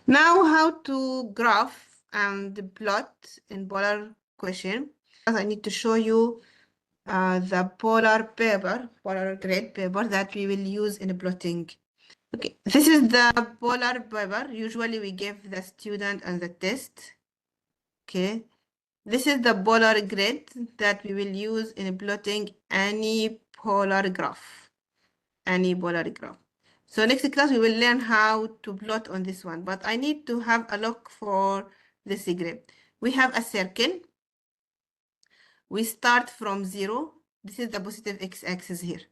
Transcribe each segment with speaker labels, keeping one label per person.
Speaker 1: Now, how to graph and plot in polar equation. I need to show you the polar grid paper that we will use in plotting. Okay, this is the polar paper. Usually we give the student and the test. Okay, this is the polar grid that we will use in plotting any polar graph. So next class, we will learn how to plot on this one, but I need to have a look for this grid. We have a circle. We start from 0. This is the positive x-axis here.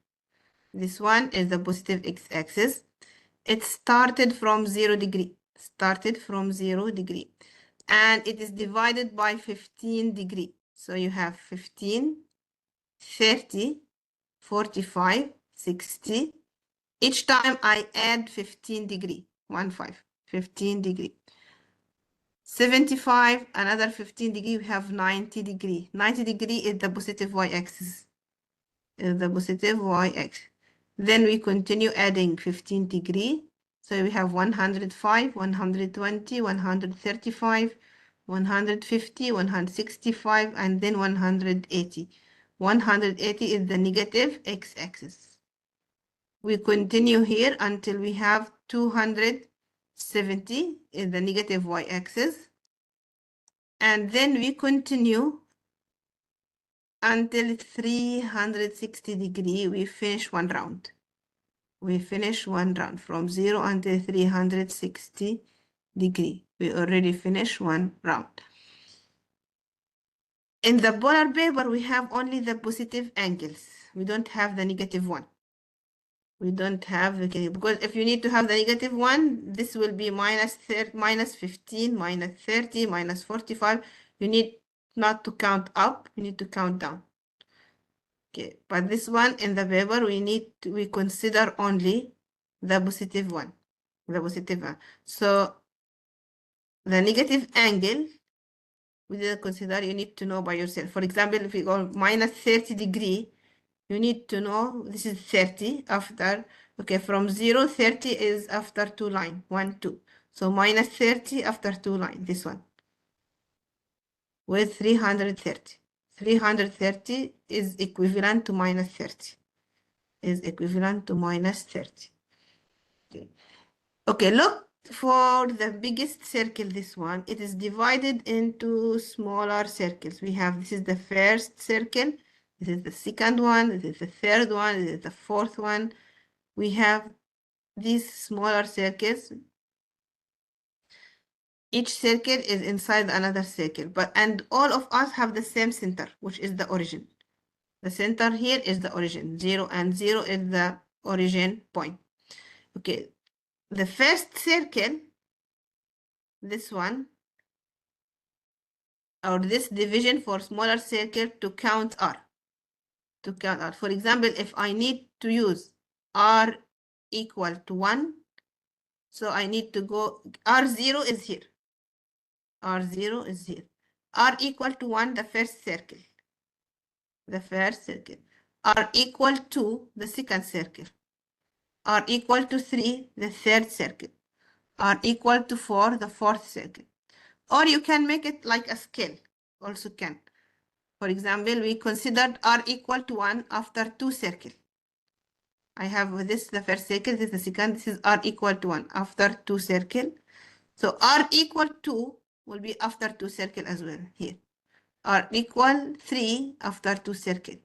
Speaker 1: This one is the positive x-axis. It started from 0 degree. And it is divided by 15 degree. So you have 15, 30, 45, 60. Each time I add 15 degree, 15 degree. 75, another 15 degree, we have 90 degree. 90 degree is the positive y-axis. Then we continue adding 15 degree. So we have 105, 120, 135, 150, 165, and then 180. 180 is the negative x-axis. We continue here until we have 270 is the negative y-axis. And then we continue until 360 degree. We finish one round. From 0 until 360 degree. We already finished one round. In the polar paper, we have only the positive angles. We don't have the negative one. Because if you need to have the negative one, this will be minus 15, minus 30, minus 45. You need not to count up, you need to count down. Okay, but this one in the paper, we consider only the positive one. So the negative angle, we didn't consider, you need to know by yourself. For example, if you go minus 30 degree, you need to know this is 30 after, okay, from 0, 30 is after 2 line, 1, 2. So minus 30 after 2 line, this one, with 330. 330 is equivalent to minus 30. Okay, look for the biggest circle, this one. It is divided into smaller circles. We have, this is the first circle. This is the second one. This is the third one. This is the fourth one. We have these smaller circles. Each circle is inside another circle, and all of us have the same center, which is the origin. The center here is the origin. 0 and 0 is the origin point. Okay, the first circle, this one, or this division for smaller circle to count R. For example, if I need to use R equal to 1, so I need to go, R0 is here. R0 is here. R equal to 1, the first circle. R equal to the second circle. R equal to 3, the third circle. R equal to 4, the fourth circle. Or you can make it like a scale, also can. For example, we considered R equal to 1 after 2 circles. I have this, the first circle, this is the second, this is R equal to 1 after 2 circles. So R equal to will be after 2 circles as well here. R equal 3 after 2 circles.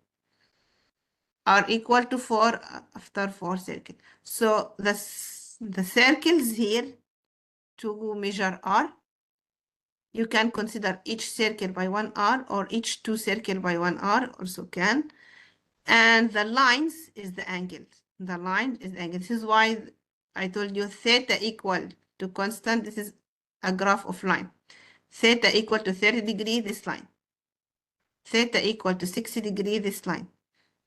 Speaker 1: R equal to 4 after 4 circles. So the circles here to measure R, you can consider each circle by 1 R or each 2 circles by 1 R also can. And the lines is the angles. The line is the angle. This is why I told you theta equal to constant. This is a graph of line. Theta equal to 30 degree, this line. Theta equal to 60 degree, this line.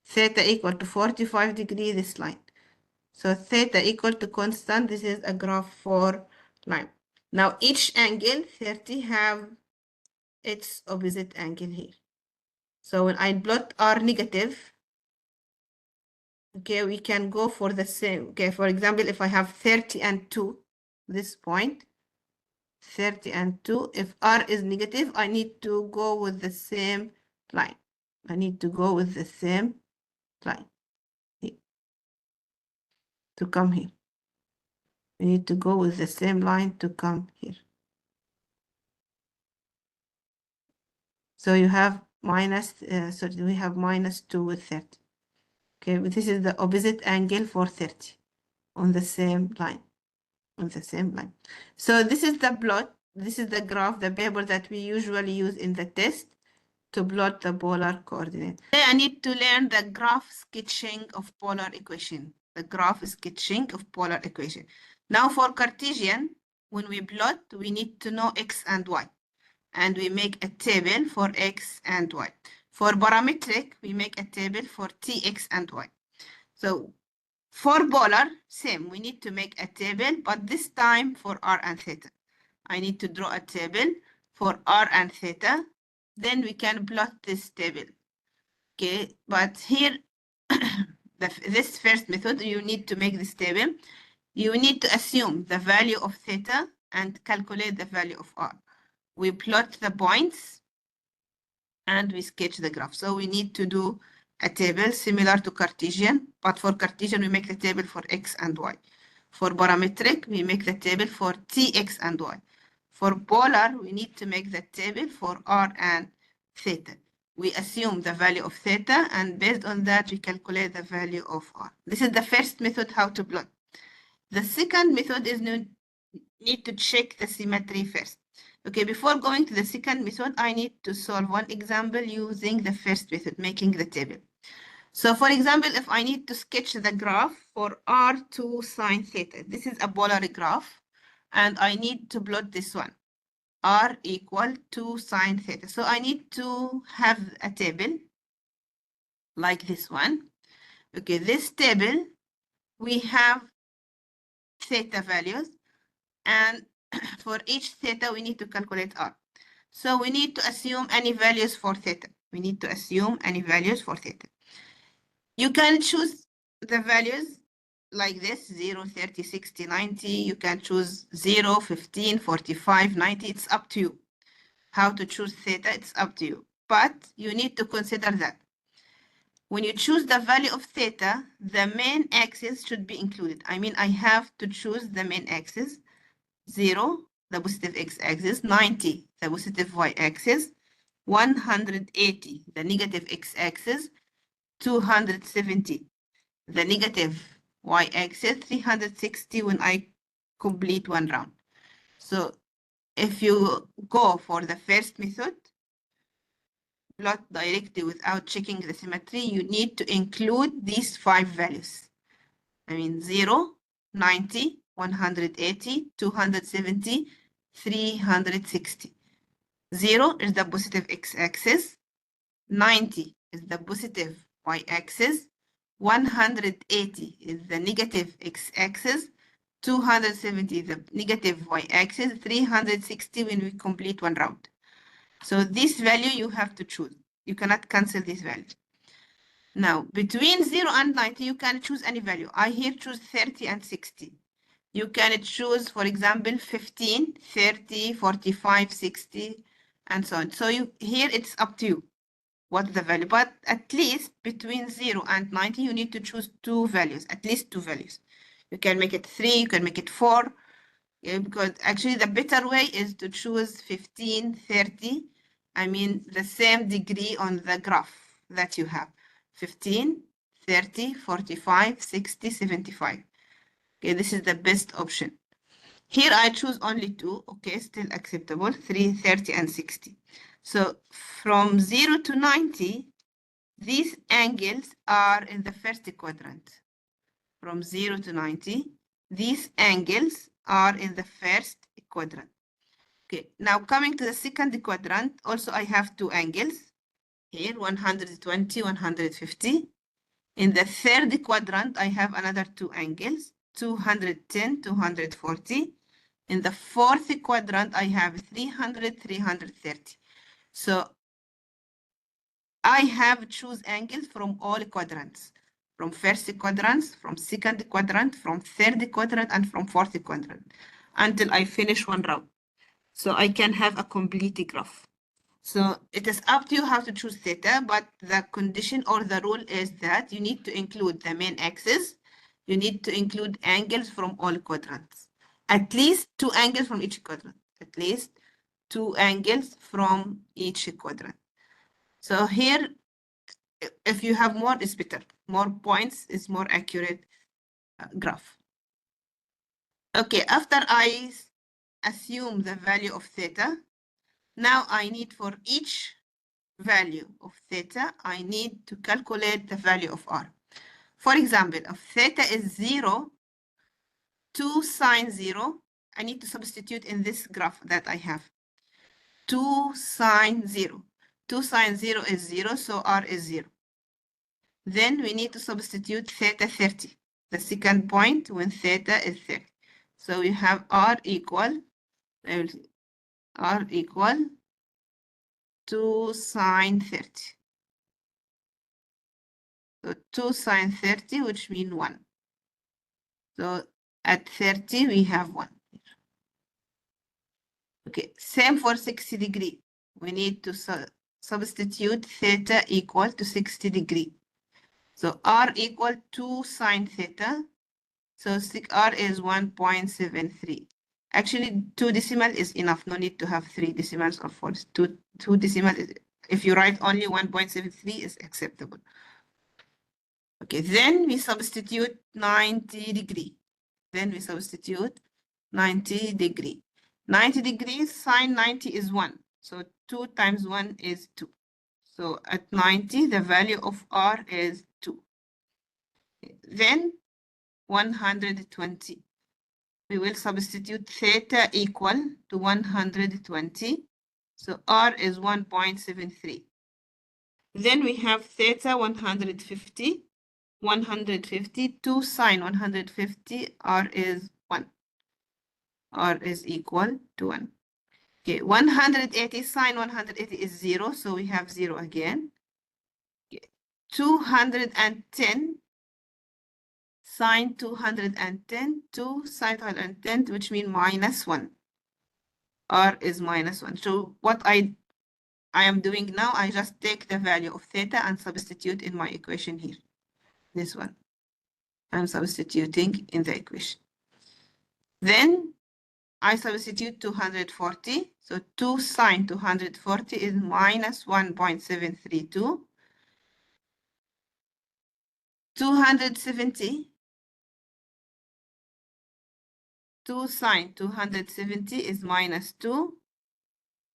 Speaker 1: Theta equal to 45 degree, this line. So theta equal to constant, this is a graph for line. Now each angle, 30, have its opposite angle here. So when I plot R negative, okay, we can go for the same. Okay, for example, if I have 30 and 2, this point, 30 and 2. If R is negative, I need to go with the same line. I need to go with the same line here, to come here. We need to go with the same line to come here. So you have minus, sorry, we have minus 2 with 30. Okay, but this is the opposite angle for 30 on the same line. On the same line. So this is the plot. This is the graph, the paper that we usually use in the test to plot the polar coordinate. Today I need to learn the graph sketching of polar equation. The graph sketching of polar equation. Now for Cartesian, when we plot, we need to know x and y. And we make a table for x and y. For parametric, we make a table for tx and y. So for polar, same, we need to make a table, but this time for r and theta. I need to draw a table for r and theta, then we can plot this table. Okay, but here, this first method, you need to make this table. You need to assume the value of theta and calculate the value of r. We plot the points and we sketch the graph. So we need to do a table similar to Cartesian, but for Cartesian, we make the table for x and y. For parametric, we make the table for tx and y. For polar, we need to make the table for r and theta. We assume the value of theta, and based on that, we calculate the value of r. This is the first method how to plot. The second method is need to check the symmetry first. Okay, before going to the second method, I need to solve one example using the first method, making the table. So for example, if I need to sketch the graph for R2 sine theta, this is a polar graph, and I need to plot this one, R equal to sine theta. So I need to have a table like this one. Okay, this table, we have theta values, and for each theta, we need to calculate R. So we need to assume any values for theta. We need to assume any values for theta. You can choose the values like this, 0, 30, 60, 90. You can choose 0, 15, 45, 90. It's up to you. How to choose theta, it's up to you. But you need to consider that when you choose the value of theta, the main axis should be included. I mean, I have to choose the main axis, 0, the positive x-axis, 90, the positive y-axis, 180, the negative x-axis, 270, the negative y-axis, 360 when I complete one round. So if you go for the first method, plot directly without checking the symmetry, you need to include these 5 values. I mean 0, 90, 180, 270, 360. 0 is the positive x-axis, 90 is the positive y-axis, 180 is the negative x-axis, 270 the negative y-axis, 360 when we complete one round. So this value you have to choose. You cannot cancel this value. Now, between 0 and 90, you can choose any value. I here choose 30 and 60. You can choose, for example, 15, 30, 45, 60, and so on. So here it's up to you what's the value. But at least between 0 and 90, you need to choose 2 values, at least 2 values. You can make it 3, you can make it 4, because actually the better way is to choose 15, 30. I mean, the same degree on the graph that you have. 15, 30, 45, 60, 75. Okay, this is the best option. Here I choose only 2. Okay, still acceptable. 3, 30, and 60. So from 0 to 90, these angles are in the first quadrant. From 0 to 90, these angles are in the first quadrant. Okay, now coming to the second quadrant, also I have 2 angles. Here, 120, 150. In the third quadrant, I have another 2 angles, 210, 240. In the fourth quadrant, I have 300, 330. So I have choose angles from all quadrants, from first quadrants, from second quadrant, from third quadrant, and from fourth quadrant, until I finish one round. So I can have a complete graph. So it is up to you how to choose theta, but the condition or the rule is that you need to include the main axis. You need to include angles from all quadrants. At least 2 angles from each quadrant. At least 2 angles from each quadrant. So here, if you have more, it's better. More points is more accurate graph. Okay, after I assume the value of theta, now I need for each value of theta, I need to calculate the value of r. For example, if theta is 0, 2 sine 0, I need to substitute in this graph that I have. 2 sine 0. 2 sine 0 is 0, so r is 0. Then we need to substitute theta 30, the second point when theta is 30. So we have r equal 2 sine 30. So 2 sine 30, which means 1. So at 30, we have 1. Okay, same for 60 degree. We need to substitute theta equal to 60 degree. So r equal to sine theta. So r is 1.73. Actually, 2 decimal is enough. No need to have 3 decimals or 4. Two decimal is, if you write only 1.73 is acceptable. Okay, then we substitute 90 degree. Then we substitute 90 degree. 90 degrees, sine 90 is 1. So 2 times 1 is 2. So at 90, the value of r is 2. Then 120. We will substitute theta equal to 120. So r is 1.73. Then we have theta 150. 150, 2 sine 150, r is 1. R is equal to 1. Okay, 180 sine 180 is 0, so we have 0 again. Okay. 210 sine 210, 2 sine 210, which means minus 1. R is minus 1. So what I am doing now, I just take the value of theta and substitute in my equation here. This one. I'm substituting in the equation. Then I substitute 240. So 2 sine 240 is minus 1.732. 270. 2 sine 270 is minus 2.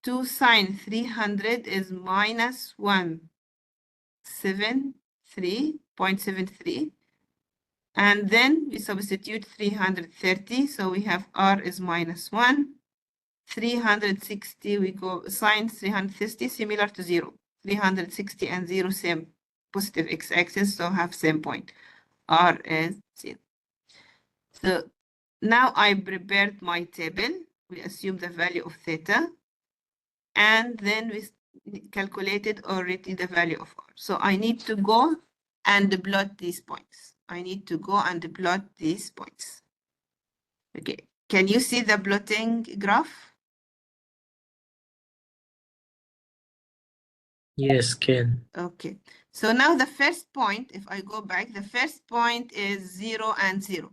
Speaker 1: 2 sine 300 is minus 173.73. And then we substitute 330. So we have r is minus 1. 360, we go sine 360, similar to 0. 360 and 0, same positive x-axis, so have same point. R is 0. So now I prepared my table. We assume the value of theta. And then we calculated already the value of r. So I need to go and plot these points. I need to go and plot these points. Okay, can you see the plotting graph?
Speaker 2: Yes, can.
Speaker 1: Okay, so now the first point, if I go back, the first point is 0 and 0.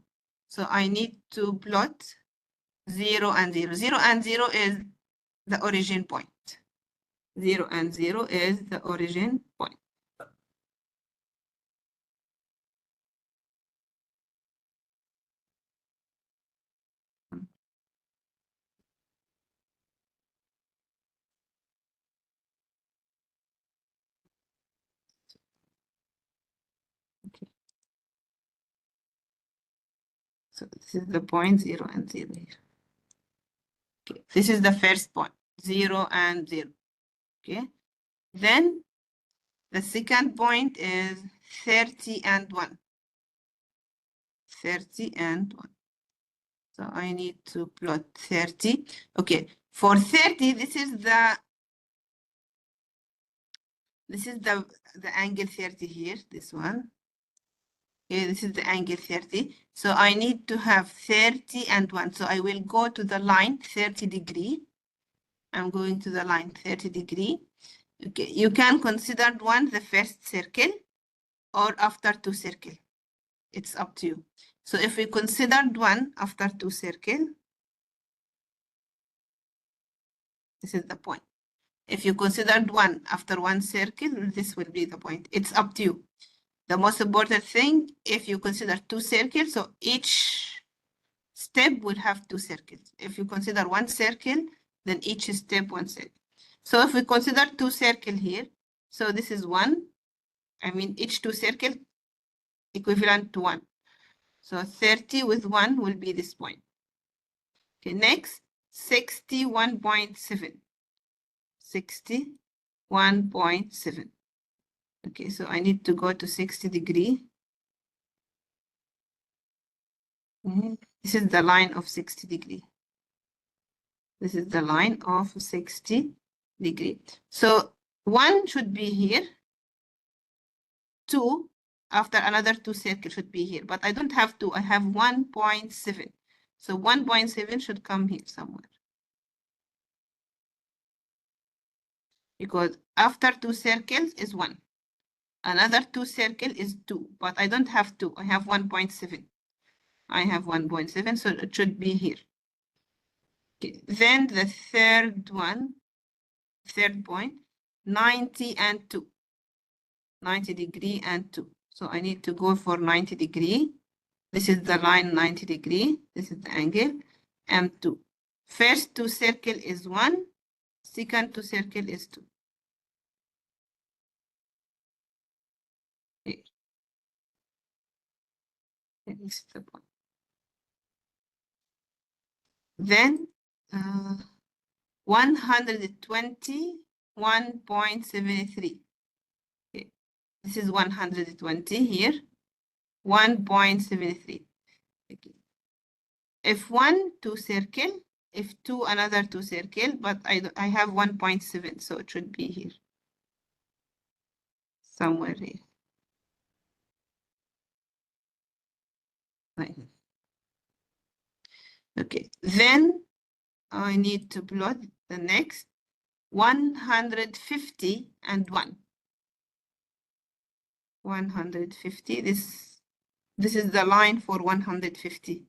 Speaker 1: So I need to plot 0 and 0. 0 and 0 is the origin point. 0 and 0 is the origin point. Okay. So this is the point 0 and 0 here. Okay, this is the first point, 0 and 0. Okay, then the second point is 30 and 1. 30 and 1. So I need to plot 30. Okay, for 30, this is the angle 30 here, this one. Okay, this is the angle 30. So I need to have 30 and 1. So I will go to the line 30 degree. I'm going to the line 30 degree. Okay, you can consider one the first circle or after two circle. It's up to you. So if we considered one after two circle, this is the point. If you considered one after one circle, this will be the point. It's up to you. The most important thing, if you consider two circles, so each step will have two circles. If you consider one circle, then each step one circle. So if we consider two circles here, so this is one. I mean, each two circle equivalent to one. So 30 with one will be this point. Okay, next, 61.7. 61.7. Okay, so I need to go to 60 degree. This is the line of 60 degree. This is the line of 60 degree. So one should be here. Two after another two circle should be here, but I don't have two. I have 1.7. So 1.7 should come here somewhere. Because after two circles is one. Another two circle is two, but I don't have two. I have 1.7. I have 1.7, so it should be here. Okay. Then the third point, 90 and 2. 90 degree and 2. So I need to go for 90 degree. This is the line 90 degree. This is the angle. And 2. First two circle is 1. Second two circle is 2. Here. This is the point. Then 121.73. Okay. This is 120 here. 1.73. Okay. If one, two circle. If two, another two circle. But I have 1.7, so it should be here. Somewhere here. Right. Okay, then I need to plot the next 150 and 1. 150, this is the line for 150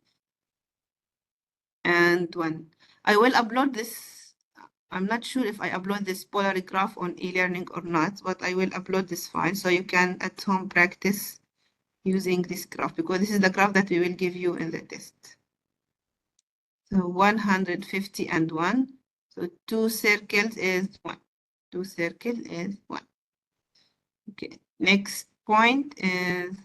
Speaker 1: and 1. I will upload this. I'm not sure if I upload this polar graph on e-learning or not, but I will upload this file so you can at home practice using this graph, because this is the graph that we will give you in the test. So 150 and 1. So two circles is 1. Two circles is 1. Okay. Next point is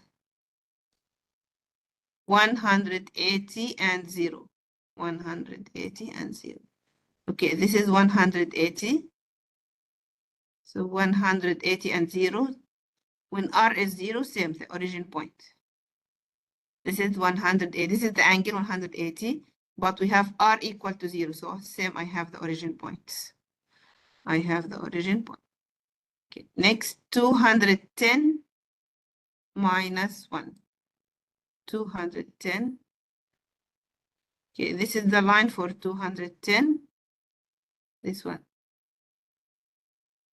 Speaker 1: 180 and 0. 180 and 0. Okay, this is 180. So 180 and 0. When R is 0, same, the origin point. This is 180. This is the angle 180. But we have R equal to 0. So same, I have the origin points. I have the origin point. Okay. Next, 210 minus 1. 210. Okay, this is the line for 210. This one.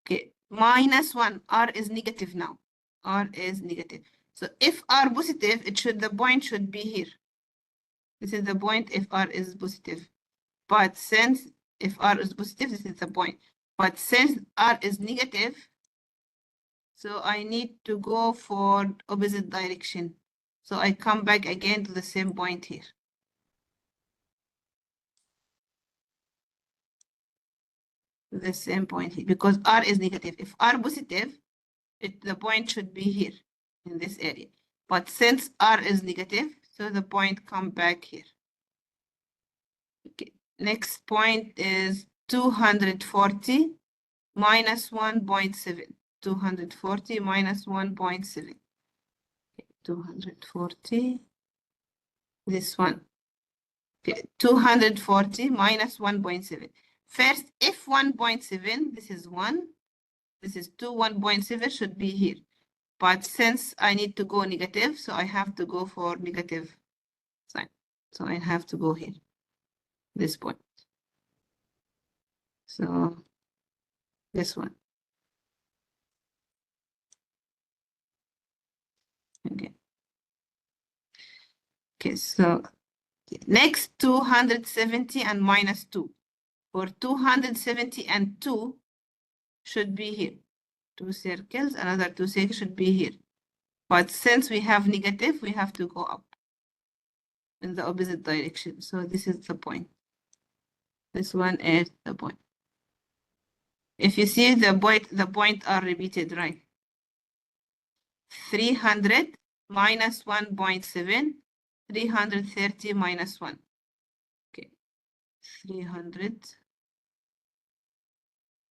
Speaker 1: Okay, minus 1. R is negative now. R is negative. So if R positive, the point should be here. This is the point if R is positive. But since if R is positive, this is the point. But since R is negative, so I need to go for opposite direction. So I come back again to the same point here. The same point here, because R is negative. If R positive, the point should be here in this area. But since R is negative, so the point come back here. Okay. Next point is 240 minus 1.7. 240 minus 1.7. Okay. 240. This one. Okay. 240 minus 1.7. First, if 1.7, this is 1. This is 2, 1.7 should be here. But since I need to go negative, so I have to go for negative sign. So I have to go here, this point. So this one. Okay. Okay, so next 270 and minus 2. For 270 and 2 should be here. 2 circles, another 2 circles should be here. But since we have negative, we have to go up in the opposite direction. So this is the point. This one is the point. If you see the point are repeated, right? 300 minus 1.7, 330 minus 1. Okay, 300.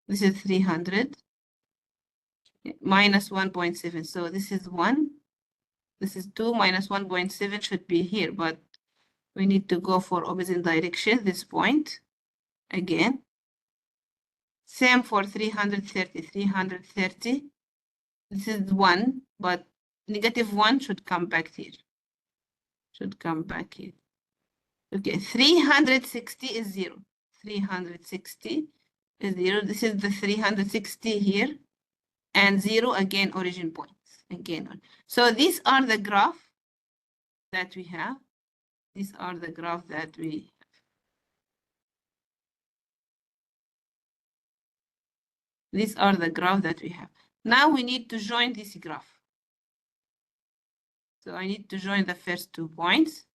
Speaker 1: This is 300 minus 1.7. So this is 1. This is 2 minus 1.7 should be here, but we need to go for opposite direction, this point. Again, same for 330, 330. This is 1, but negative 1 should come back here. Should come back here. Okay, 360 is 0. 360 is 0. This is the 360 here. And 0 again, origin points. Again. So these are the graph that we have. These are the graph that we have. These are the graph that we have. Now we need to join this graph. So I need to join the first 2 points.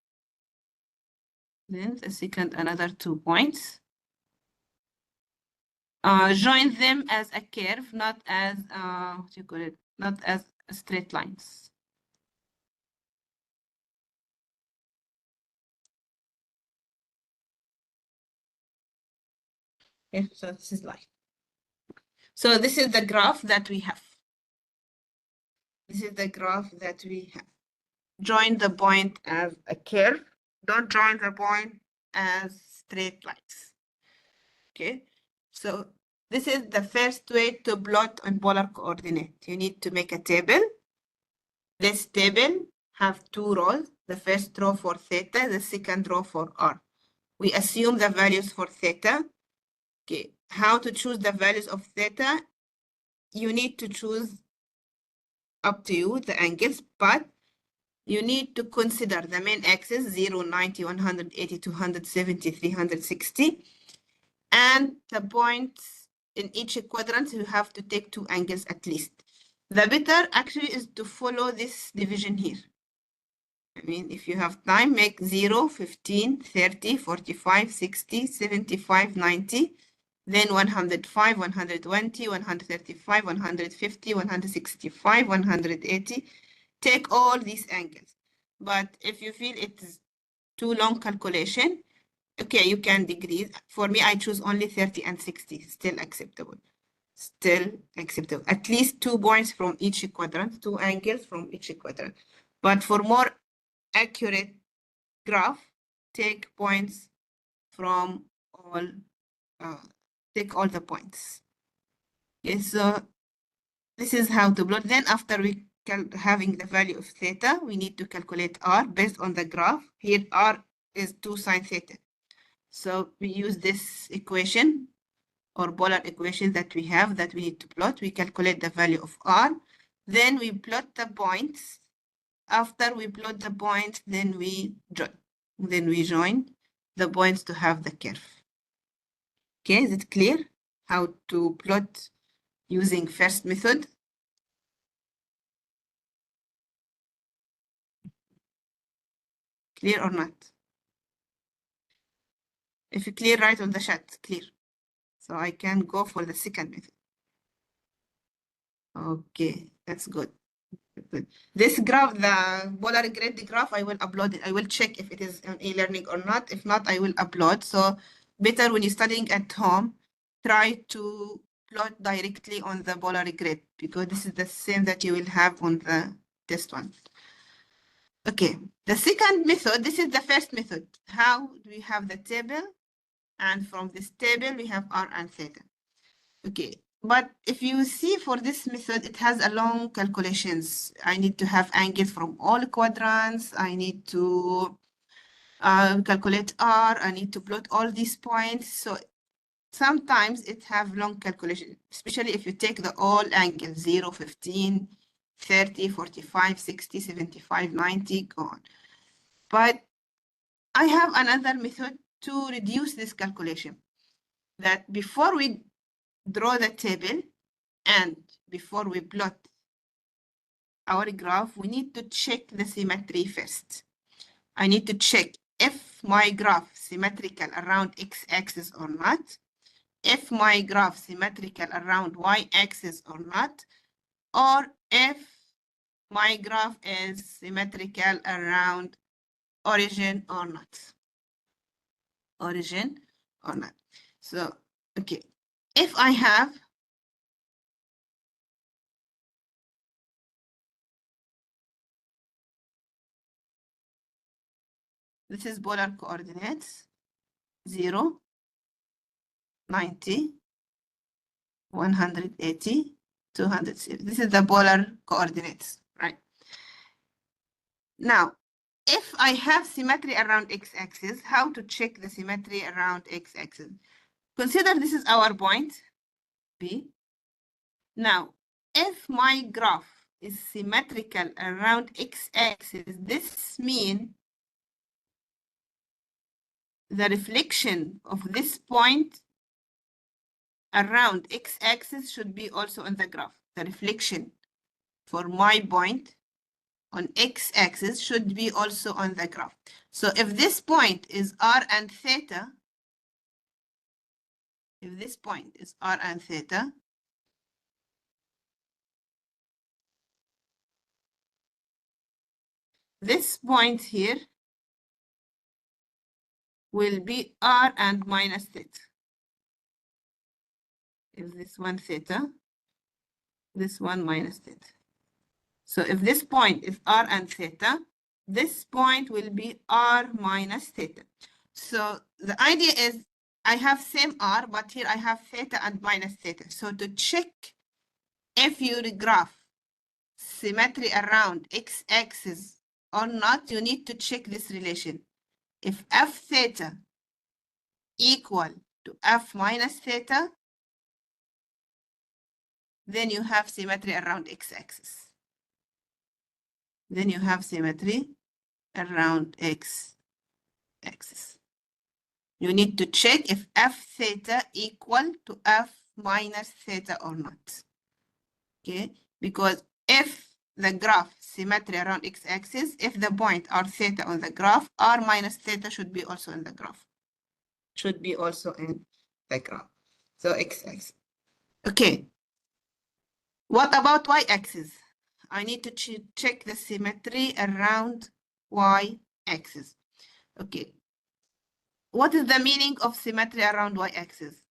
Speaker 1: Then the second, another 2 points. Join them as a curve, not as, what do you call it? Not as straight lines. Okay, so this is like. So this is the graph that we have. This is the graph that we have. Join the point as a curve. Don't join the point as straight lines. Okay, so this is the first way to plot on polar coordinate. You need to make a table. This table have 2 rows. The first row for theta, the second row for r. We assume the values for theta. Okay, how to choose the values of theta? You need to choose, up to you, the angles, but you need to consider the main axis 0, 90, 180, 270, 360. And the points in each quadrant, you have to take 2 angles at least. The better actually is to follow this division here. I mean, if you have time, make 0, 15, 30, 45, 60, 75, 90, then 105, 120, 135, 150, 165, 180. Take all these angles. But if you feel it is too long calculation, okay, you can decrease. For me, I choose only 30 and 60, still acceptable. Still acceptable. At least 2 points from each quadrant, 2 angles from each quadrant. But for more accurate graph, take points from all, take all the points. Okay, so this is how to plot. Then after we having the value of theta, we need to calculate r based on the graph. Here r is 2 sine theta. So we use this equation or polar equation that we have that we need to plot. We calculate the value of r. Then we plot the points. After we plot the points, then we join. Then we join the points to have the curve. Okay, is it clear how to plot using first method? Clear or not? If you clear, write on the chat, clear. So I can go for the second method. Okay, that's good. This graph, the polar grid graph, I will upload it. I will check if it is on e-learning or not. If not, I will upload. So better when you're studying at home, try to plot directly on the polar grid because this is the same that you will have on the test one. Okay, the second method, this is the first method. How do we have the table? And from this table, we have r and theta. Okay, but if you see for this method, it has a long calculations. I need to have angles from all quadrants. I need to calculate r. I need to plot all these points. So sometimes it have long calculation, especially if you take the all angles, 0, 15, 30, 45, 60, 75, 90, go on. But I have another method to reduce this calculation, that before we draw the table and before we plot our graph, we need to check the symmetry first. I need to check if my graph symmetrical around x-axis or not, if my graph symmetrical around y-axis or not, or if my graph is symmetrical around origin or not. Origin or not. So, okay, if I have this is polar coordinates, 0, 90, 180, 200. This is the polar coordinates, right? Now, if I have symmetry around x-axis, how to check the symmetry around x-axis? Consider this is our point, B. Now, if my graph is symmetrical around x-axis, this means the reflection of this point around x-axis should be also on the graph. The reflection for my point on x-axis should be also on the graph. So if this point is r and theta, if this point is r and theta, this point here will be r and minus theta. If this one theta, this one minus theta. So if this point is r and theta, this point will be r minus theta. So the idea is I have same r, but here I have theta and minus theta. So to check if your graph symmetry around x-axis or not, you need to check this relation. If f theta equal to f minus theta, then you have symmetry around x-axis. Then you have symmetry around x-axis. You need to check if f theta equal to f minus theta or not. Okay, because if the graph symmetry around x-axis, if the point are theta on the graph, r minus theta should be also in the graph. Should be also in the graph. So x-axis. Okay. What about y-axis? I need to check the symmetry around y-axis. Okay. What is the meaning of symmetry around y-axis?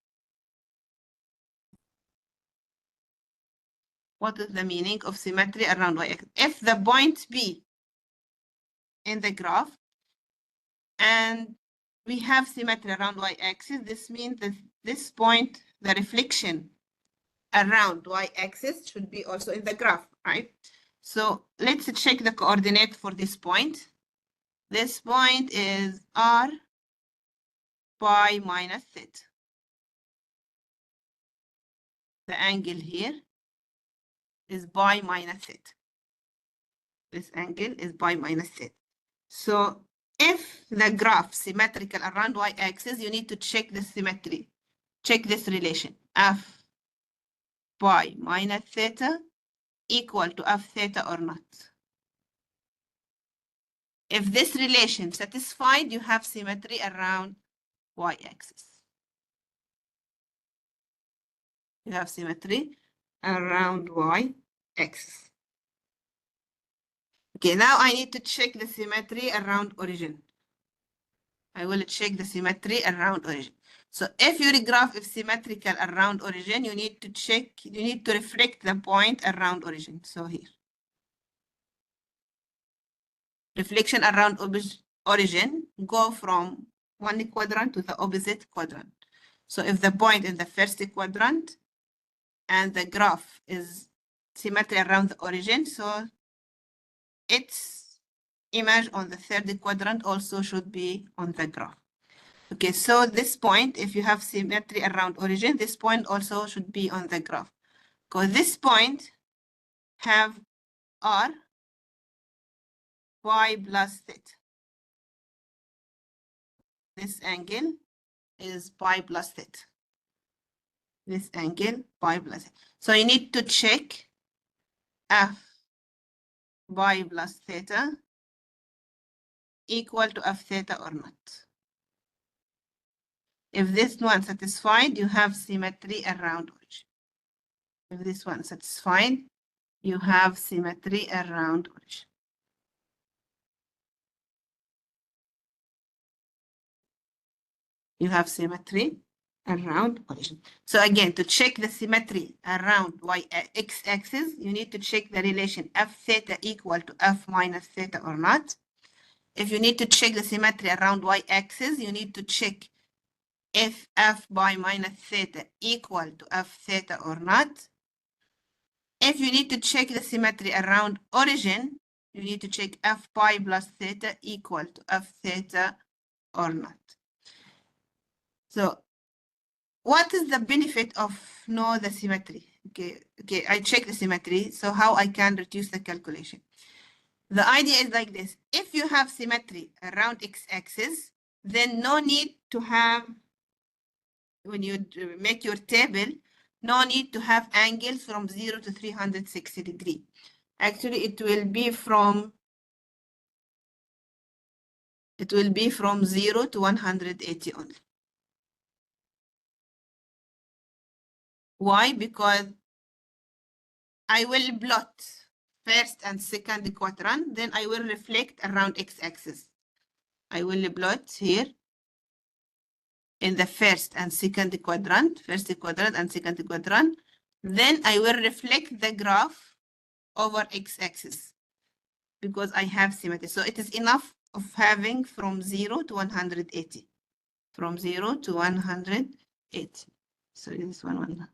Speaker 1: What is the meaning of symmetry around y-axis? If the point B in the graph and we have symmetry around y-axis, this means that this point, the reflection around y-axis should be also in the graph, right? So let's check the coordinate for this point. This point is r pi minus theta. The angle here is pi minus theta. This angle is pi minus theta. So if the graph symmetrical around y-axis, you need to check the symmetry. Check this relation. F pi minus theta equal to f theta or not. If this relation satisfied, you have symmetry around y-axis. You have symmetry around y-axis. Okay, now I need to check the symmetry around origin. I will check the symmetry around origin. So if your graph is symmetrical around origin, you need to check, you need to reflect the point around origin. So here. Reflection around origin, go from one quadrant to the opposite quadrant. So if the point in the first quadrant and the graph is symmetry around the origin, so its image on the third quadrant also should be on the graph. Okay, so this point, if you have symmetry around origin, this point also should be on the graph. Because this point have r y plus theta. This angle is pi plus theta. This angle pi plus theta. So you need to check f pi plus theta equal to f theta or not. If this one satisfied, you have symmetry around origin. If this one satisfied, you have symmetry around origin. You have symmetry around origin. So again, to check the symmetry around x-axis, you need to check the relation f theta equal to f minus theta or not. If you need to check the symmetry around y-axis, you need to check if f by minus theta equal to f theta or not. If you need to check the symmetry around origin, you need to check f pi plus theta equal to f theta or not. So what is the benefit of know the symmetry? Okay, I check the symmetry. So how I can reduce the calculation? The idea is like this. If you have symmetry around x-axis, then no need to have, when you make your table, no need to have angles from 0 to 360 degrees. Actually, it will be from 0 to 180 only. Why? Because I will plot first and second quadrant, then I will reflect around x-axis. I will plot here in the first and second quadrant, and second quadrant. Then I will reflect the graph over x-axis because I have symmetry. So it is enough of having from 0 to 180. From 0 to 180. So this one.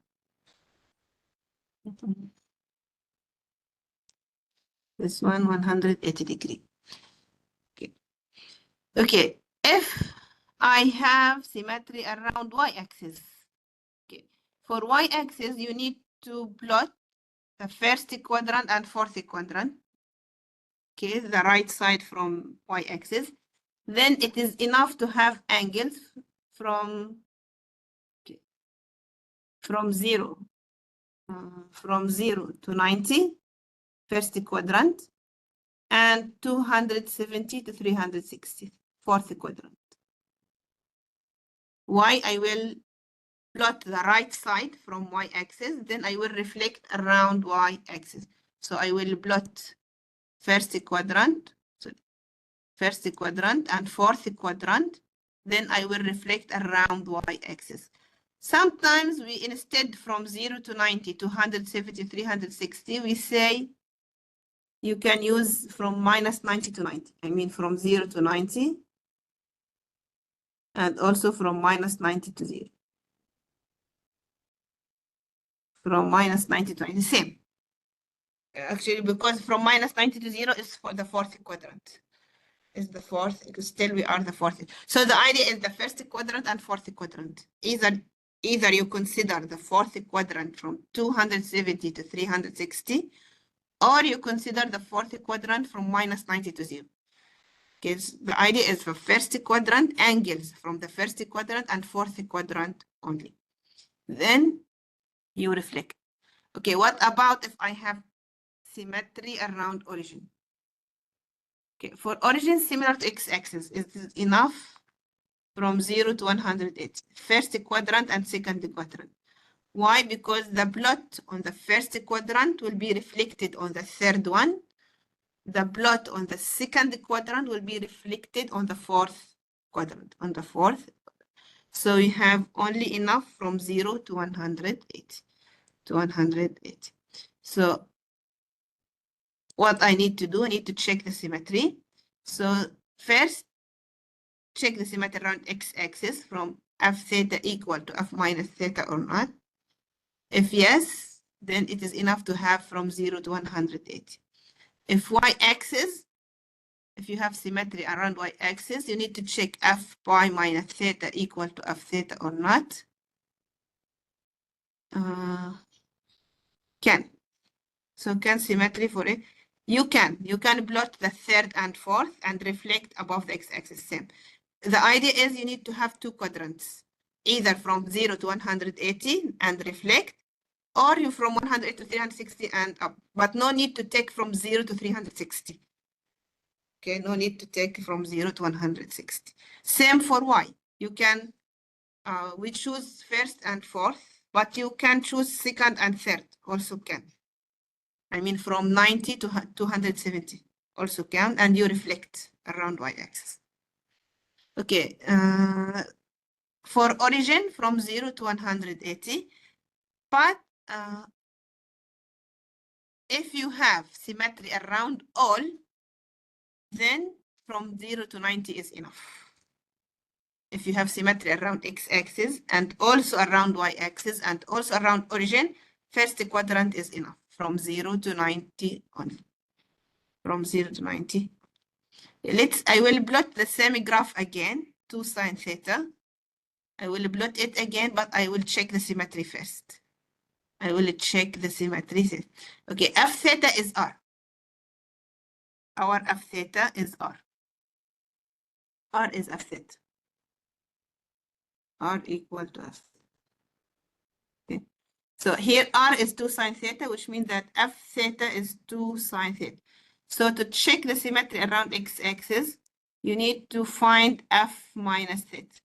Speaker 1: This one 180 degree. Okay, if I have symmetry around y-axis, okay, for y-axis you need to plot the first quadrant and fourth quadrant, okay, the right side from y-axis. Then it is enough to have angles from 0 to 90, first quadrant, and 270 to 360, fourth quadrant. Why? I will plot the right side from y-axis, then I will reflect around y-axis. So I will plot first quadrant and fourth quadrant, then I will reflect around y-axis. Sometimes we, instead from 0 to 90, 270, 360, we say you can use from minus 90 to 90. I mean from 0 to 90, and also from minus 90 to 0. From minus 90 to 90, same. Actually, because from minus 90 to 0 is for the fourth quadrant. Is the fourth, because still we are the fourth. So the idea is the first quadrant and fourth quadrant. Either you consider the fourth quadrant from 270 to 360, or you consider the fourth quadrant from minus 90 to 0. Because the idea is for first quadrant, angles from the first quadrant and fourth quadrant only. Then you reflect. Okay, what about if I have symmetry around origin? Okay, for origin similar to x-axis, it is enough from 0 to 180, first quadrant and second quadrant. Why? Because the plot on the first quadrant will be reflected on the third one. The plot on the second quadrant will be reflected on the fourth quadrant, So we have only enough from 0 to 180. So what I need to do, I need to check the symmetry. So first, check the symmetry around x-axis from f theta equal to f minus theta or not. If yes, then it is enough to have from 0 to 180. If y-axis, if you have symmetry around y-axis, you need to check f pi minus theta equal to f theta or not. Can. So can symmetry for it? You can plot the third and fourth and reflect above the x-axis same. The idea is you need to have two quadrants, either from 0 to 180 and reflect, or you from 100 to 360 and up, but no need to take from 0 to 360. Okay, no need to take from 0 to 160. Same for y. You can, we choose first and fourth, but you can choose second and third, also can. I mean from 90 to 270, also can, and you reflect around y-axis. Okay, for origin from 0 to 180, but if you have symmetry around all, then from 0 to 90 is enough. If you have symmetry around x-axis and also around y-axis and also around origin, first quadrant is enough from 0 to 90 only. From 0 to 90. I will plot the same graph again, 2 sine theta. I will plot it again, but I will check the symmetry first. I will check the symmetry first. Okay, f theta is r. Our f theta is r. R is f theta. R equal to f. Okay. So here r is 2 sine theta, which means that f theta is 2 sine theta. So to check the symmetry around x-axis, you need to find f minus theta.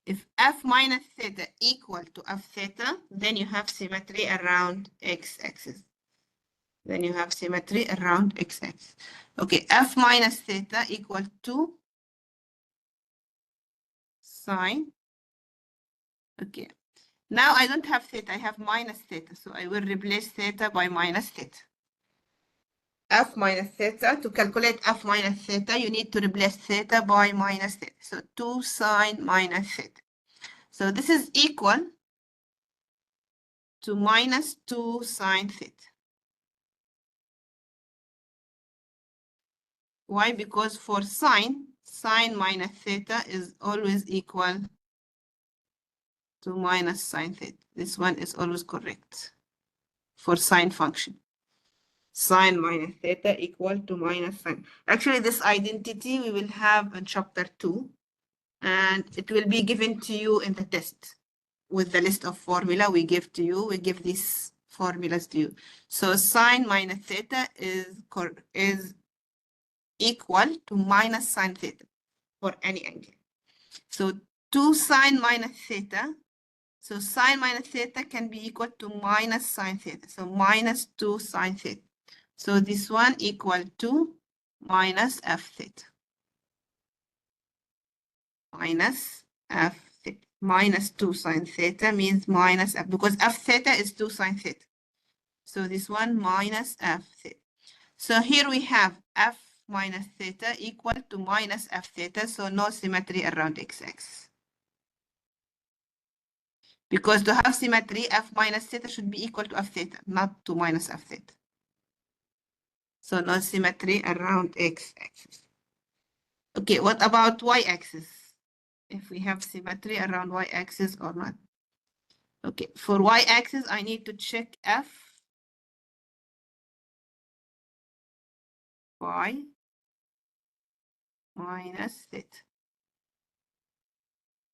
Speaker 1: If f minus theta equal to f theta, then you have symmetry around x-axis. Then you have symmetry around x-axis. Okay, f minus theta equal to sine. Okay, now I don't have theta, I have minus theta. So I will replace theta by minus theta. F minus theta, to calculate f minus theta, you need to replace theta by minus theta. So 2 sine minus theta. So this is equal to minus 2 sine theta. Why? Because for sine minus theta is always equal to minus sine theta. This one is always correct for sine function. Sine minus theta equal to minus sine. Actually, this identity we will have in chapter 2, and it will be given to you in the test with the list of formula we give to you. We give these formulas to you. So sine minus theta is equal to minus sine theta for any angle. So 2 sine minus theta. So sine minus theta can be equal to minus sine theta. So minus 2 sine theta. So this one equal to minus f theta. Minus f theta. Minus 2 sine theta means minus f, because f theta is 2 sine theta. So this one minus f theta. So here we have f minus theta equal to minus f theta. So no symmetry around x-axis. Because to have symmetry, f minus theta should be equal to f theta, not to minus f theta. So no symmetry around x-axis. Okay, what about y-axis? If we have symmetry around y-axis or not. Okay, for y-axis, I need to check f y minus theta.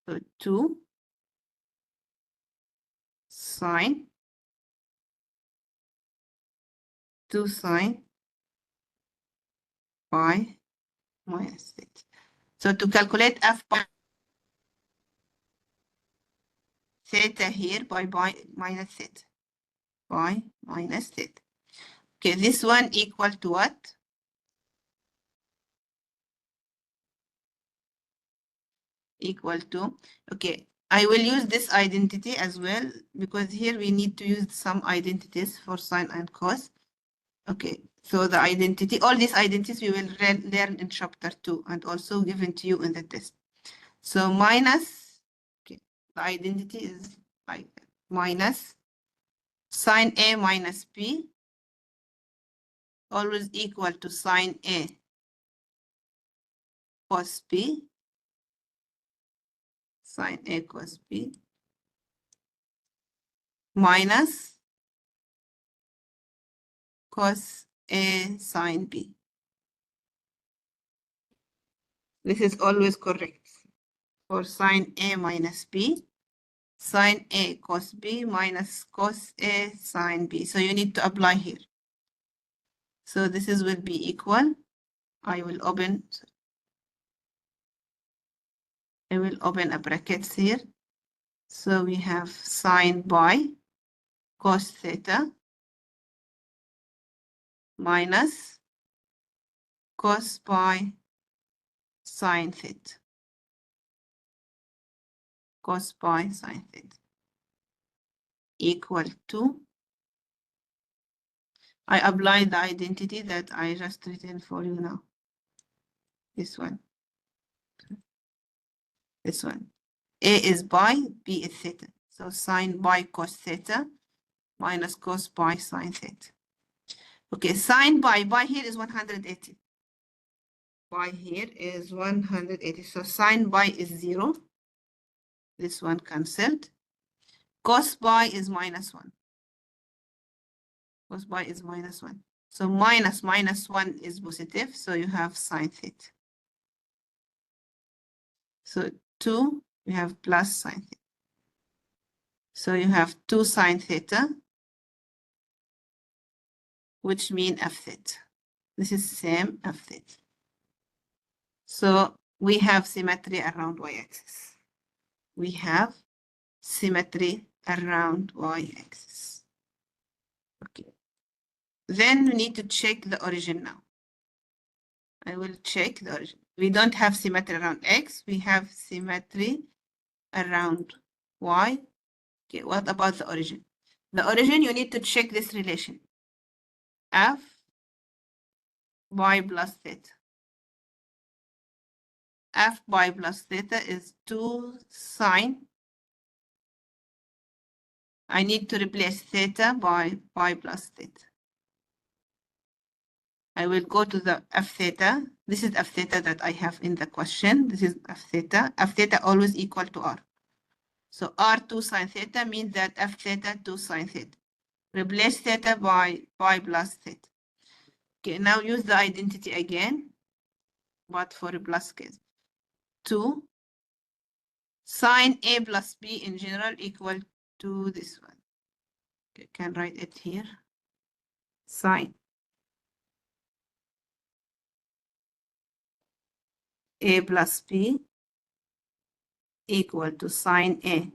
Speaker 1: So 2 sine 5 minus theta. So to calculate f pi theta here by minus theta. Pi minus theta. Okay, this one equal to what? Equal to, okay, I will use this identity as well, because here we need to use some identities for sine and cos. Okay, so the identity, all these identities we will learn in chapter 2 and also given to you in the test. So minus, okay, the identity is like minus sine A minus B, always equal to sine A cos B, sine A cos B, minus cos A sine B. This is always correct. For sine A minus B, sine A cos B minus cos A sine B. So you need to apply here. So this is will be equal. I will open a bracket here. So we have sine by cos theta minus cos by sine theta. Cos by sine theta equal to, I apply the identity that I just written for you now. This one. This one. A is by, B is theta. So sine by cos theta minus cos by sine theta. Okay, sine by here is 180. By here is 180. So sine by is 0. This one cancelled. Cos by is minus 1. Cos by is minus 1. So minus 1 is positive. So you have sine theta. So 2, we have plus sine theta. So you have 2 sine theta, which mean f theta. This is same f theta. So we have symmetry around y-axis. We have symmetry around y-axis. Okay. Then we need to check the origin now. I will check the origin. We don't have symmetry around x. We have symmetry around y. Okay, what about the origin? The origin, you need to check this relation. F by plus theta. F by plus theta is 2 sine. I need to replace theta by pi plus theta. I will go to the f theta. This is f theta that I have in the question. This is f theta. F theta always equal to r. So r 2 sine theta means that f theta 2 sine theta. Replace theta by pi plus theta. Okay, now use the identity again, but for a plus case. 2 sine A plus B in general equal to this one. Okay, can write it here. Sine A plus B equal to sine A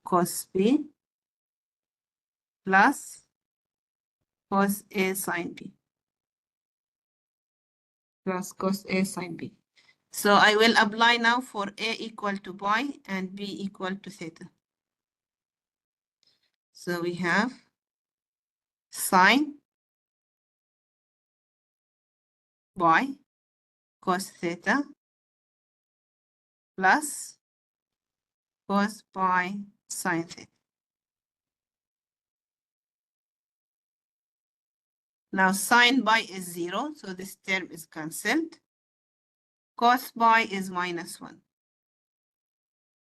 Speaker 1: cos B plus cos A sine B. Plus cos A sine B. So I will apply now for A equal to pi and B equal to theta. So we have sine by cos theta plus cos pi sine theta. Now sine pi is 0, so this term is cancelled. Cos pi is minus 1.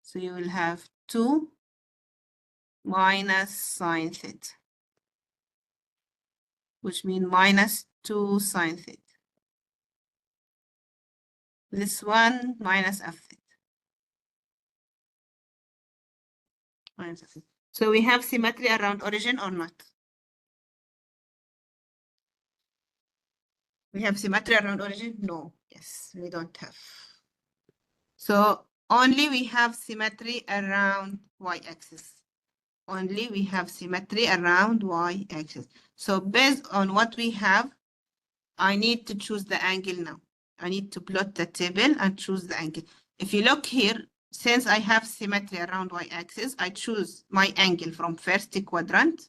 Speaker 1: So you will have 2 minus sine theta, which means minus 2 sine theta. This one minus f theta. Minus f theta. So we have symmetry around origin or not? We have symmetry around origin? No. Yes, we don't have. So only we have symmetry around y-axis. Only we have symmetry around y-axis. So based on what we have, I need to choose the angle now. I need to plot the table and choose the angle. If you look here, since I have symmetry around y-axis, I choose my angle from first quadrant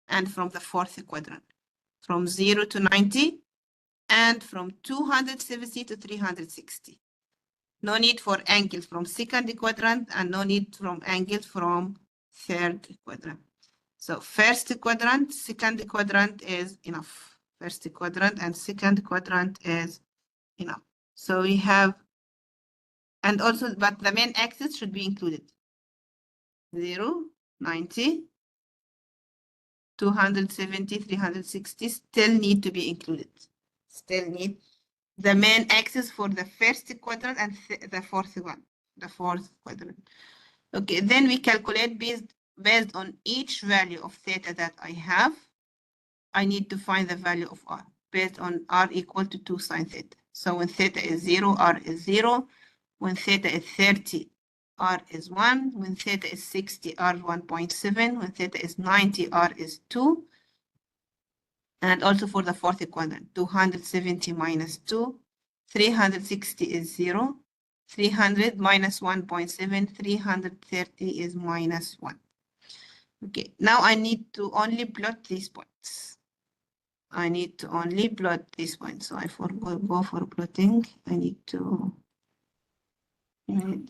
Speaker 1: and from the fourth quadrant, from 0 to 90 and from 270 to 360. No need for angles from second quadrant and no need from angles from third quadrant. So first quadrant, second quadrant is enough. First quadrant and second quadrant is enough. So we have, and also, but the main axis should be included. 0, 90, 270, 360 still need to be included. Still need the main axis for the first quadrant and the fourth one, the fourth quadrant. Okay, then we calculate based on each value of theta that I have. I need to find the value of r based on r equal to 2 sine theta. So when theta is 0, r is 0. When theta is 30, r is 1. When theta is 60, r 1.7. When theta is 90, r is 2. And also for the fourth quadrant, 270 minus 2, 360 is 0. 300 minus 1.7, 330 is minus 1. Okay, now I need to only plot these points. I need to only plot these points. So I go for plotting. I need to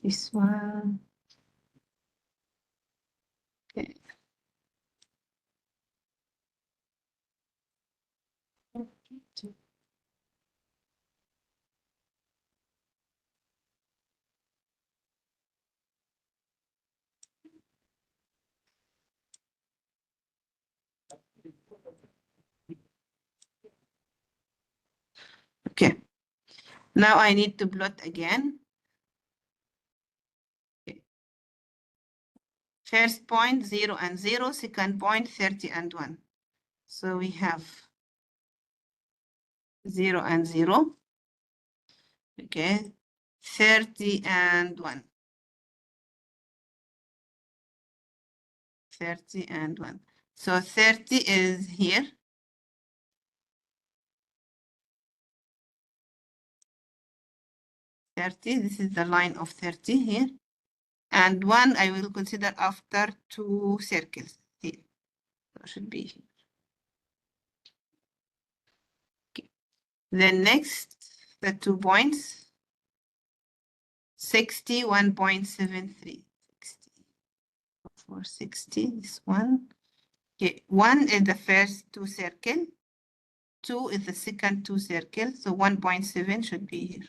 Speaker 1: this one. Okay. Okay. Now I need to plot again. Okay. First point 0 and 0, second point 30 and 1. So we have 0 and 0. Okay. 30 and 1. 30 and 1. So 30 is here. 30, this is the line of 30 here. And 1 I will consider after 2 circles here. So it should be here. Okay. Then next, the 2 points. 60, 1.73. 60. For 60, this one. Okay, 1 is the first 2 circle. 2 is the second 2 circle. So 1.7 should be here.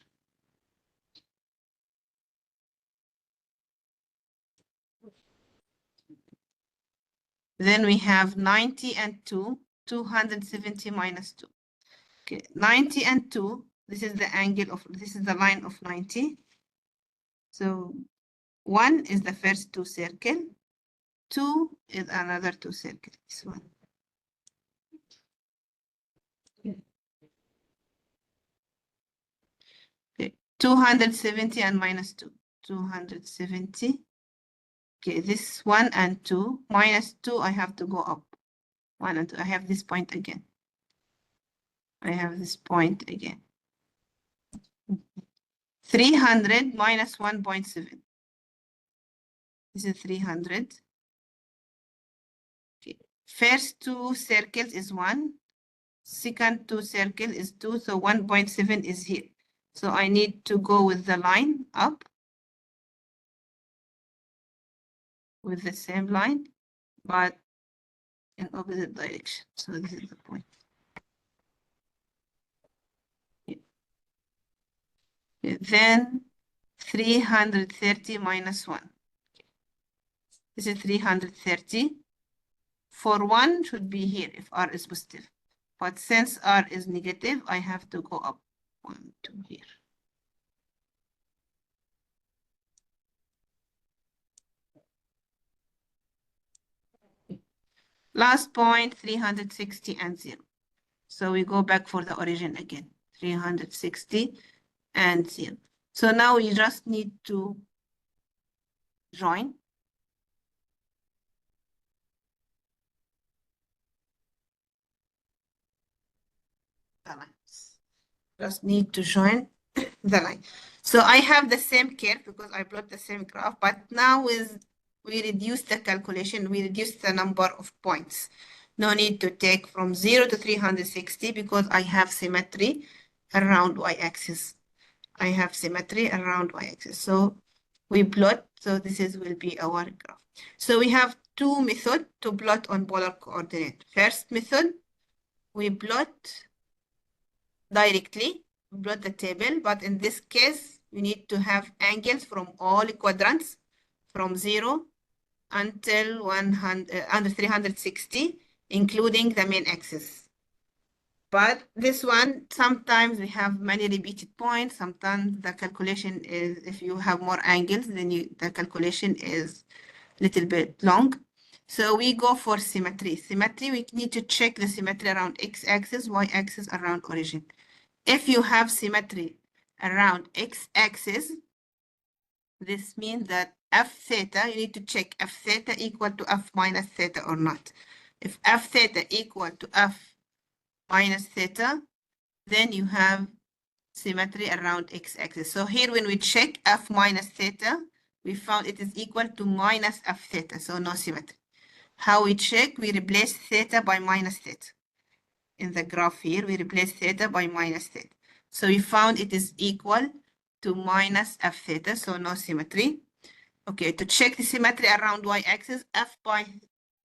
Speaker 1: Then we have 90 and 2, 270 minus 2. Okay, 90 and 2, this is the angle of, this is the line of 90. So 1 is the first 2 circle, 2 is another 2 circle, this one. Okay, 270 and minus 2, 270. Okay, this 1 and 2, minus 2, I have to go up. 1 and 2, I have this point again. I have this point again. 300 minus 1.7. This is 300. Okay. First 2 circles is 1. Second 2 circle is 2. So 1.7 is here. So I need to go with the line up. With the same line, but in opposite direction. So this is the point. Then 330 minus 1. This is 330. For 1 should be here if r is positive. But since r is negative, I have to go up 1 to here. Last point, 360 and 0. So we go back for the origin again, 360 and 0. So now we just need to join. The lines. Just need to join the line. So I have the same curve because I plot the same graph, but now we reduce the calculation, we reduce the number of points. No need to take from 0 to 360 because I have symmetry around y-axis. I have symmetry around y-axis. So we plot, so this will be our graph. So we have 2 methods to plot on polar coordinate. First method, we plot directly plot the table, but in this case, we need to have angles from all quadrants from 0 until 100, under 360, including the main axis. But this one, sometimes we have many repeated points. Sometimes the calculation is, if you have more angles, then the calculation is a little bit long. So we go for symmetry. Symmetry, we need to check the symmetry around x-axis, y-axis, around origin. If you have symmetry around x-axis, this means that f theta, you need to check f theta equal to f minus theta or not. If f theta equal to f minus theta, then you have symmetry around x-axis. So here when we check f minus theta, we found it is equal to minus f theta, so no symmetry. How we check? We replace theta by minus theta. In the graph here, we replace theta by minus theta. So we found it is equal to minus f theta, so no symmetry. Okay, to check the symmetry around y-axis, f by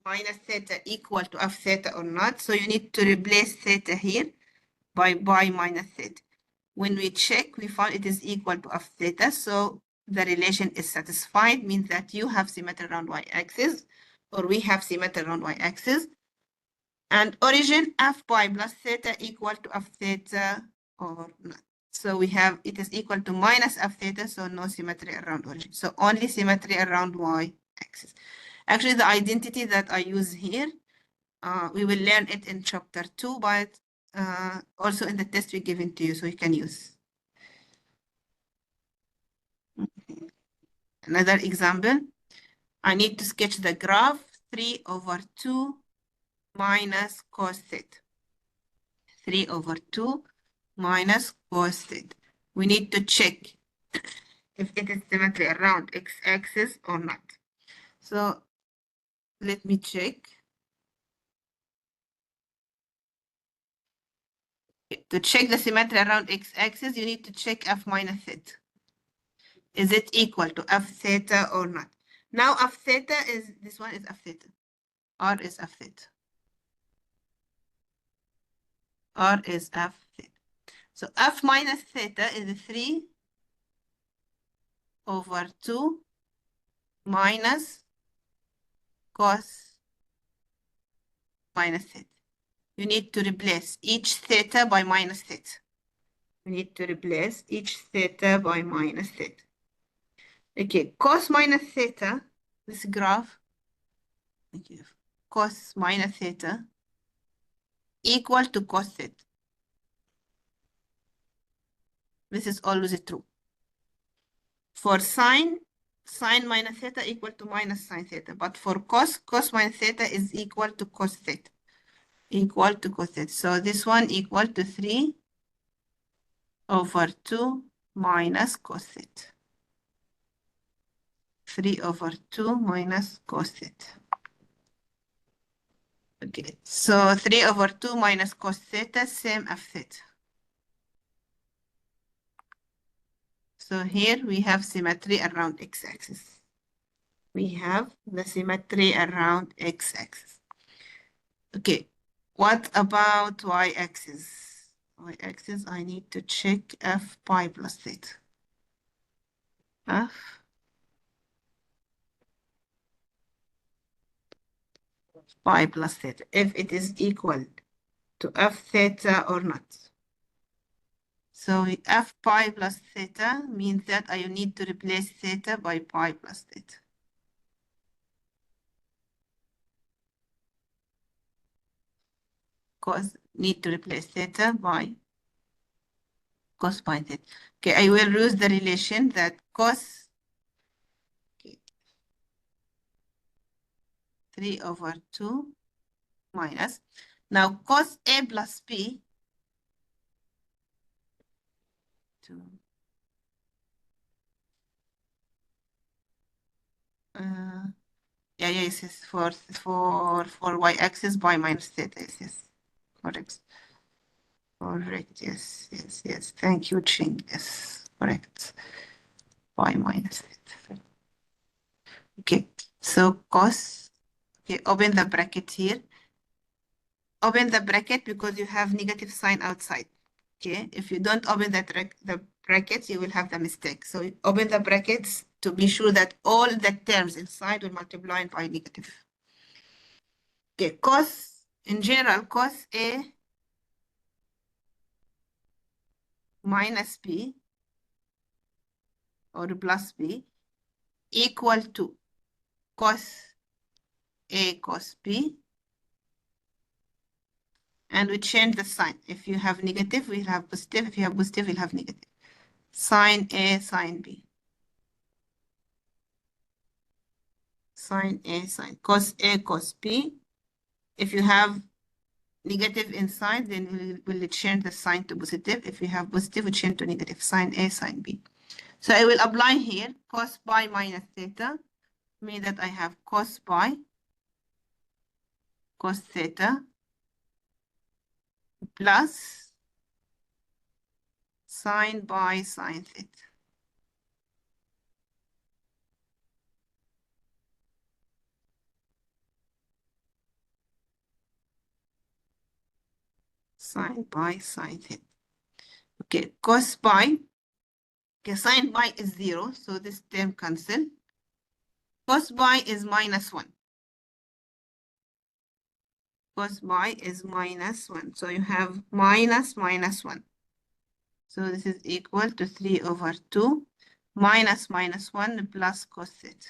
Speaker 1: minus theta equal to f theta or not. So you need to replace theta here by minus theta. When we check, we found it is equal to f theta. So the relation is satisfied, means that you have symmetry around y-axis, or we have symmetry around y-axis. And origin f pi plus theta equal to f theta or not. So we have it is equal to minus f theta, so no symmetry around origin. So only symmetry around y-axis. Actually, the identity that I use here, we will learn it in chapter 2, but also in the test we given to you, so you can use. Okay. Another example, I need to sketch the graph 3/2 minus cos theta. 3/2 minus cos theta. We need to check if it is symmetry around x-axis or not. So let me check. To check the symmetry around x-axis, you need to check f minus theta. Is it equal to f theta or not? Now f theta is, this one is f theta. R is f theta. R is f theta. So f minus theta is 3/2 minus cos minus theta. You need to replace each theta by minus theta. We need to replace each theta by minus theta. Okay, cos minus theta, this graph, okay, cos minus theta equal to cos theta. This is always true. For sine minus theta equal to minus sine theta. But for cos minus theta is equal to cos theta. Equal to cos theta. So this one equal to 3/2 minus cos theta. 3/2 minus cos theta. Okay, so 3/2 minus cos theta, same f theta. So here we have symmetry around x-axis. We have the symmetry around x-axis. Okay, what about y-axis? Y-axis, I need to check f pi plus theta. F pi plus theta, if it is equal to f theta or not. So f pi plus theta means that I need to replace theta by pi plus theta. Cos, need to replace theta by cos pi theta. Okay, I will use the relation that cos 3/2 minus. Now cos A plus B, yes, for y-axis by minus theta, yes, correct. Correct, yes. Thank you, Ching. Yes, correct. By minus theta. Okay, so cos, okay, open the bracket here. Open the bracket because you have negative sign outside. Okay, if you don't open the brackets, you will have the mistake. So you open the brackets to be sure that all the terms inside will multiply by negative. Okay, cos, in general, cos A minus B or plus B equal to cos A cos B, and we change the sign. If you have negative, we'll have positive. If you have positive, we'll have negative. Sine A sine B. Sine A sine cos A cos B. If you have negative inside, then we'll change the sign to positive. If we have positive, we change to negative. Sine A sine B. So I will apply here cos pi minus theta, mean that I have cos pi cos theta plus sine pi sine theta. Sine pi sine theta. Okay, cos pi. Okay, sine pi is 0, so this term cancel. Cos pi is minus 1. Cos pi is minus 1. So you have minus minus 1. So this is equal to 3 over 2 minus minus 1 plus cos theta.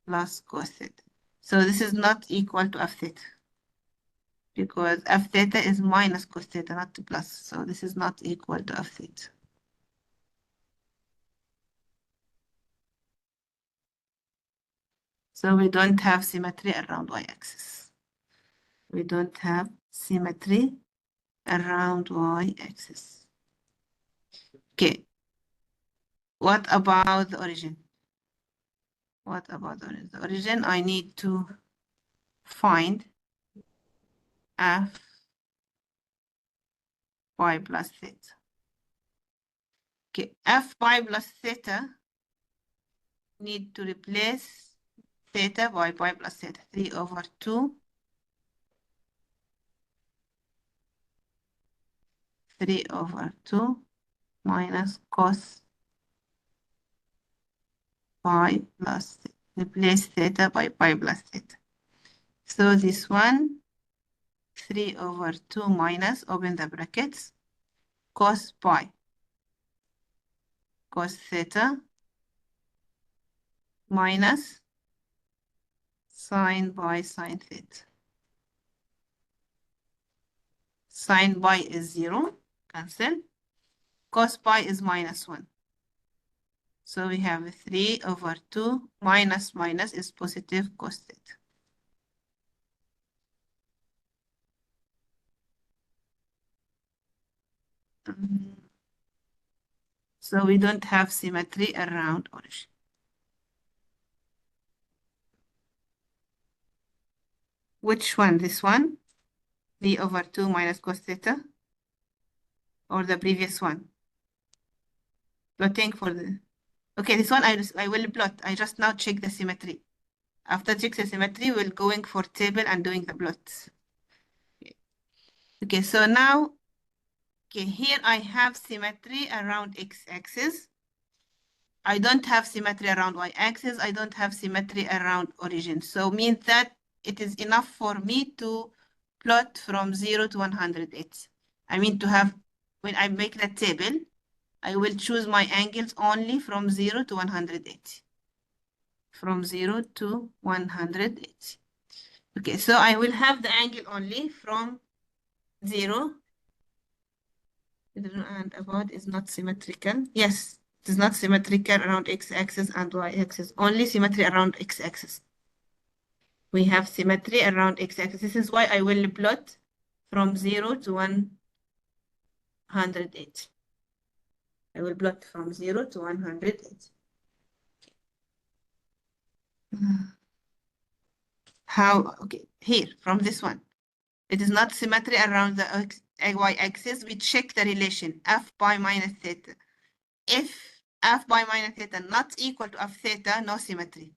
Speaker 1: Plus cos theta. So this is not equal to f theta, because f theta is minus cos theta, not plus. So this is not equal to f theta. So we don't have symmetry around y-axis. We don't have symmetry around y-axis. Okay. What about the origin? What about the origin? The origin, I need to find f pi plus theta. Okay, f pi plus theta need to replace theta by pi plus theta. 3 over 2. 3 over 2 minus cos pi plus theta. Replace theta by pi plus theta. So this one, 3 over 2 minus, open the brackets, cos pi cos theta minus sine pi sine theta. Sine pi is 0, cancel. Cos pi is minus 1. So we have 3 over 2 minus minus is positive cos theta. So we don't have symmetry around origin. Which one? This one? 3 over 2 minus cos theta? Or the previous one? Plotting for the... Okay, this one I will plot. I just now check the symmetry. After check the symmetry, we're going for table and doing the plots. Okay, so now, okay, here I have symmetry around x-axis. I don't have symmetry around y-axis. I don't have symmetry around origin. So means that it is enough for me to plot from 0 to 108. I mean to have, when I make the table, I will choose my angles only from 0 to 180. From 0 to 180. Okay, so I will have the angle only from 0. And about is not symmetrical. Yes, it is not symmetrical around x-axis and y-axis. Only symmetry around x-axis. We have symmetry around x-axis. This is why I will plot from 0 to 108. I will plot from 0 to 108. How? Okay, here, from this one. It is not symmetry around the y-axis. We check the relation f pi minus theta. If f pi minus theta not equal to f theta, no symmetry.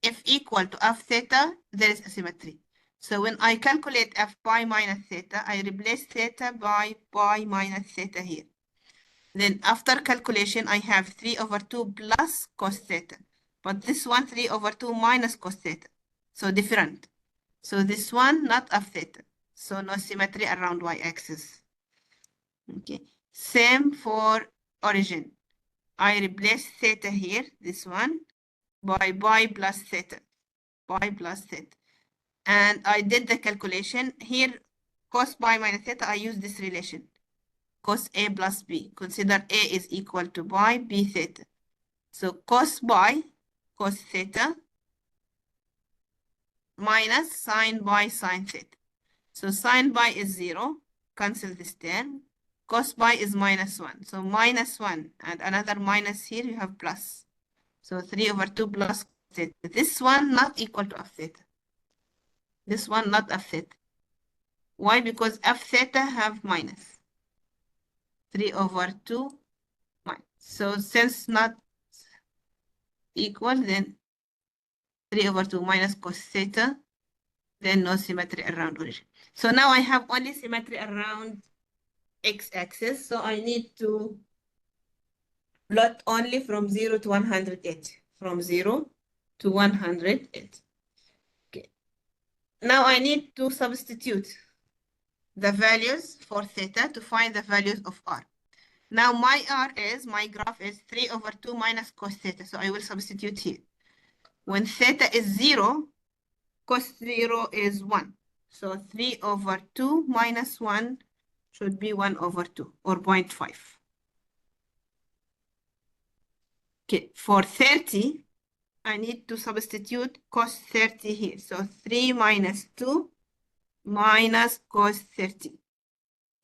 Speaker 1: If equal to f theta, there is a symmetry. So when I calculate f pi minus theta, I replace theta by pi minus theta here. Then after calculation, I have 3 over 2 plus cos theta. But this one, 3 over 2 minus cos theta. So different. So this one, not f theta. So no symmetry around y-axis. Okay. Same for origin. I replace theta here, this one, by pi plus theta. Pi plus theta. And I did the calculation. Here, cos pi minus theta, I use this relation. Cos A plus B. Consider A is equal to pi, B theta. So cos pi, cos theta, minus sin pi, sin theta. So sin pi is 0. Cancel this term. Cos pi is minus 1. So minus 1 and another minus here, you have plus. So 3 over 2 plus theta. This one not equal to f theta. This one not f theta. Why? Because f theta have minus 3 over 2 minus. So since not equal, then 3 over 2 minus cos theta, then no symmetry around origin. So now I have only symmetry around x-axis. So I need to plot only from 0 to 108. From 0 to 108. Okay. Now I need to substitute the values for theta to find the values of r. Now my graph is 3 over 2 minus cos theta. So I will substitute here. When theta is 0, cos 0 is 1. So 3 over 2 minus 1 should be 1 over 2 or 0.5. Okay, for 30, I need to substitute cos 30 here. So 3 minus 2 minus cos 30.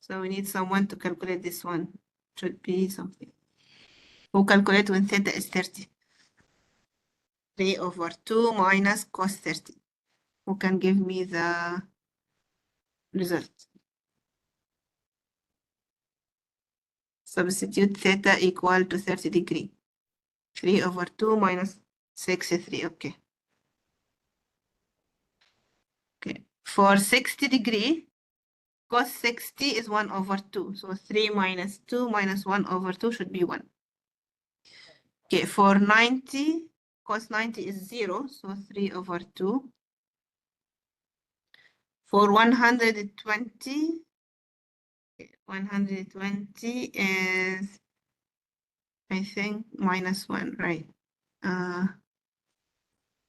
Speaker 1: So we need someone to calculate this one. Should be something. Who calculate when theta is 30? 3 over 2 minus cos 30. Who can give me the result? Substitute theta equal to 30 degree. 3 over 2 minus 63. Okay. Okay. For 60 degree, cos 60 is 1 over 2. So 3 minus 2 minus 1 over 2 should be 1. Okay. For 90, cos 90 is 0. So 3 over 2. For 120, 120 is, I think, minus 1, right?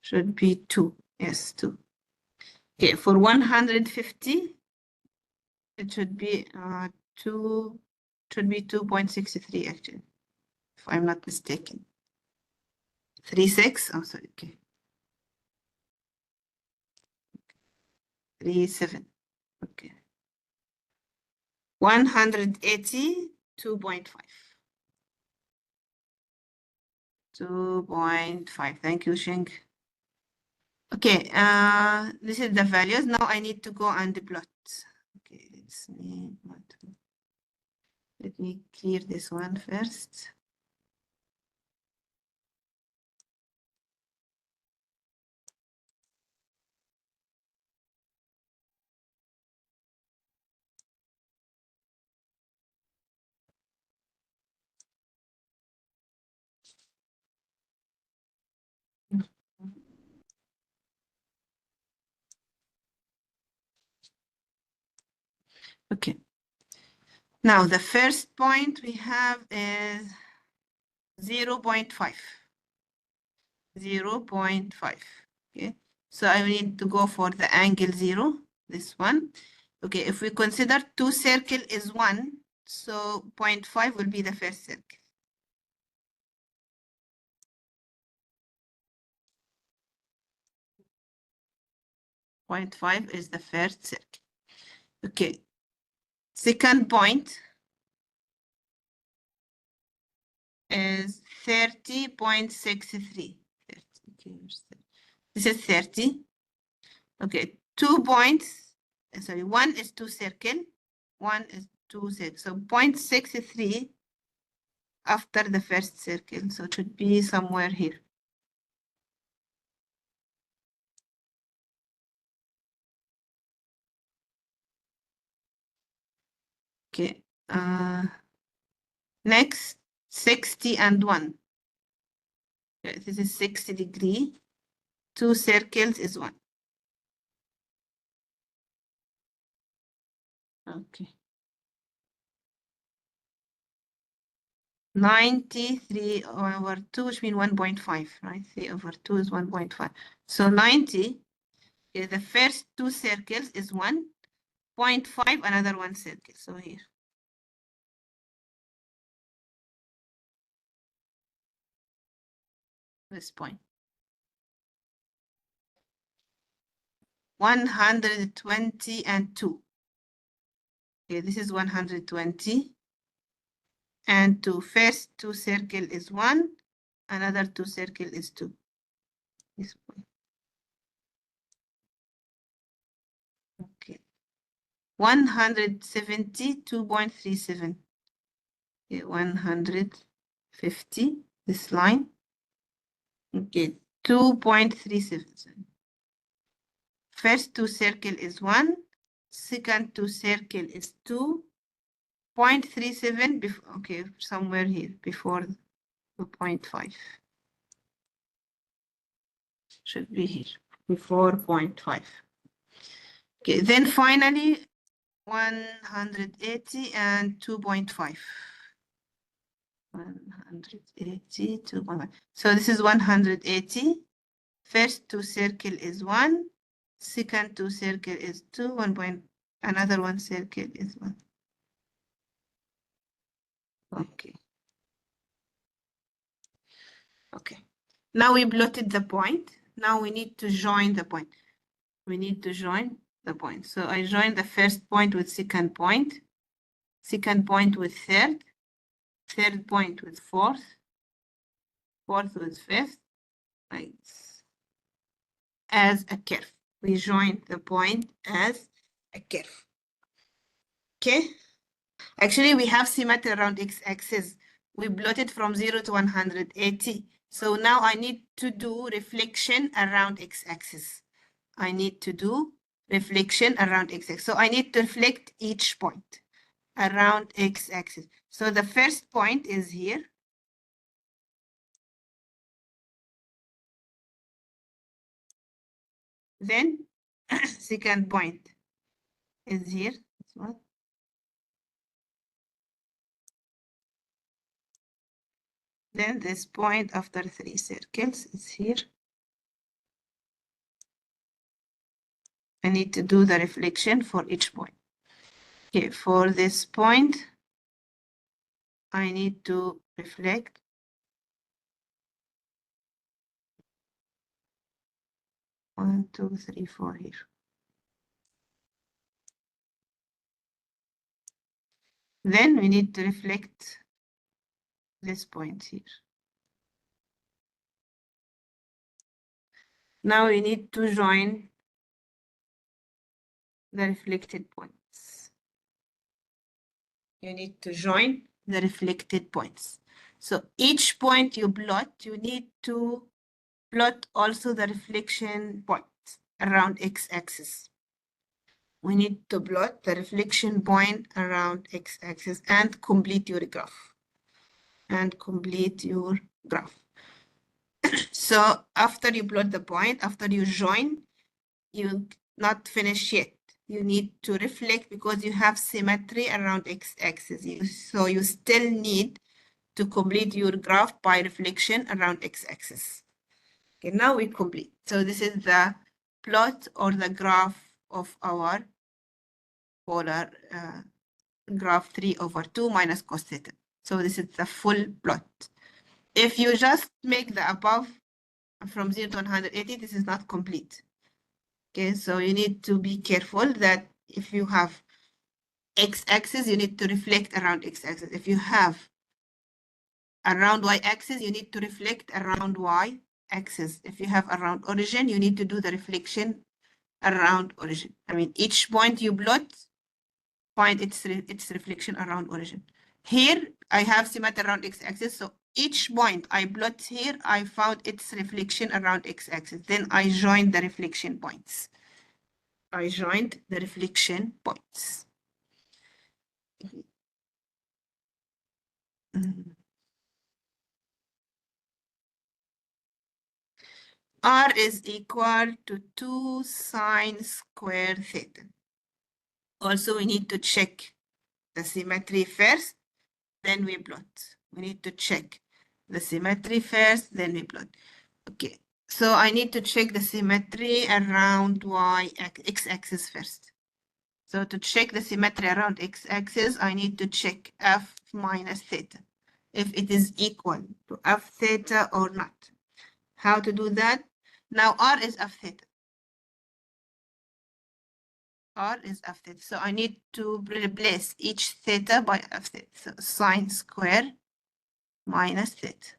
Speaker 1: Should be 2. Yes, 2. Okay, for 150, it should be 2.63 actually, if I'm not mistaken. 36, oh sorry, okay. 37, okay. 180, 2.5. 2.5, thank you, Sheng. Okay, this is the values. Now I need to go and plot. Okay, let me clear this one first. Okay. Now the first point we have is 0.5. 0.5. Okay. So I need to go for the angle 0, this one. Okay, if we consider 2 circle is 1, so 0.5 will be the first circle. 0.5 is the first circle. Okay. Second point is 30.63. This is 30. Okay, 2 points. Sorry, 1 is 2 circle. 1 is 2 circle. So 0.63 after the first circle. So it should be somewhere here. Okay. Next, 60 and 1. Okay, this is 60 degree. 2 circles is 1. Okay. 93 over 2, which means 1.5, right? 3 over 2 is 1.5. So 90, the first 2 circles is 1.5, another 1 circle. So here. This point. 120 and 2. Okay, this is 120 and 2. First 2 circle is 1, another 2 circle is 2. This point. Okay. 172.37. Okay, 150, this line. Okay, 2.37. First 2 circle is 1, second 2 circle is 2.37, okay, somewhere here before 2.5. Should be here, before 0.5. Okay, then finally 180 and 2.5. 180, 2.5. So this is 180. First 2 circle is 1. Second 2 circle is 2. Another 1 circle is 1. Okay. Okay. Now we plotted the point. Now we need to join the point. We need to join the point. So I join the first point with second point with third point with fourth with fifth, like as a curve. We join the point as a curve. Okay. Actually, we have symmetry around x-axis. We plotted from 0 to 180. So now I need to do reflection around x-axis. I need to do reflection around x-axis. So I need to reflect each point around x-axis. So the first point is here. Then second point is here. Then this point after 3 circles is here. I need to do the reflection for each point. Okay, for this point, I need to reflect 1, 2, 3, 4 here. Then we need to reflect this point here. Now we need to join the reflected points. You need to join the reflected points. So each point you plot, you need to plot also the reflection points around x-axis. We need to plot the reflection point around x-axis and complete your graph. So after you plot the point, after you join, you not finish yet. You need to reflect because you have symmetry around x-axis. So you still need to complete your graph by reflection around x-axis. Okay, now we complete. So this is the plot or the graph of our polar graph 3/2 minus cos theta. So this is the full plot. If you just make the above from 0 to 180, this is not complete. Okay, so you need to be careful that if you have x-axis, you need to reflect around x-axis. If you have around y-axis, you need to reflect around y-axis. If you have around origin, you need to do the reflection around origin. I mean, each point you plot, find its reflection around origin. Here, I have symmetry around x-axis, so each point I plot here, I found its reflection around x-axis. Then I joined the reflection points. R is equal to 2 sine square theta. Also, we need to check the symmetry first, then we plot. We need to check the symmetry first, then we plot. Okay, so I need to check the symmetry around x-axis first. So to check the symmetry around x-axis, I need to check f minus theta, if it is equal to f theta or not. How to do that? Now R is f theta. R is f theta. So I need to replace each theta by f theta. So sine square minus theta.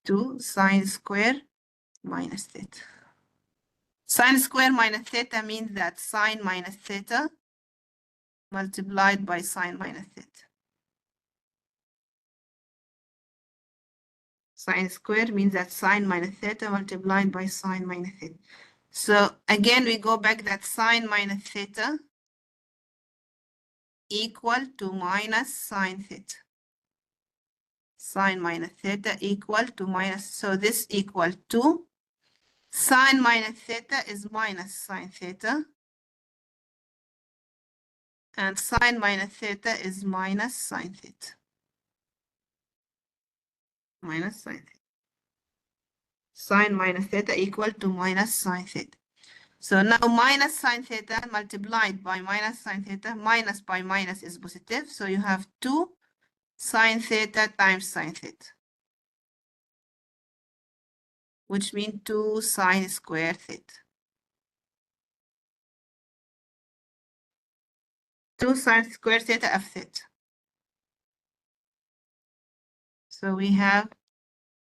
Speaker 1: 2 sine square minus theta. Sine square minus theta means that sine minus theta multiplied by sine minus theta. Sine square means that sine minus theta multiplied by sine minus theta. So again, we go back that sine minus theta equal to minus sine theta. Sine minus theta equal to minus, so this equal to sine minus theta is minus sine theta. And sine minus theta is minus sine theta. Minus sine theta. Sine minus theta equal to minus sine theta. So now minus sine theta multiplied by minus sine theta, minus by minus is positive. So you have 2 sine theta times sine theta, which means 2 sine square theta. 2 sine square theta of theta. So we have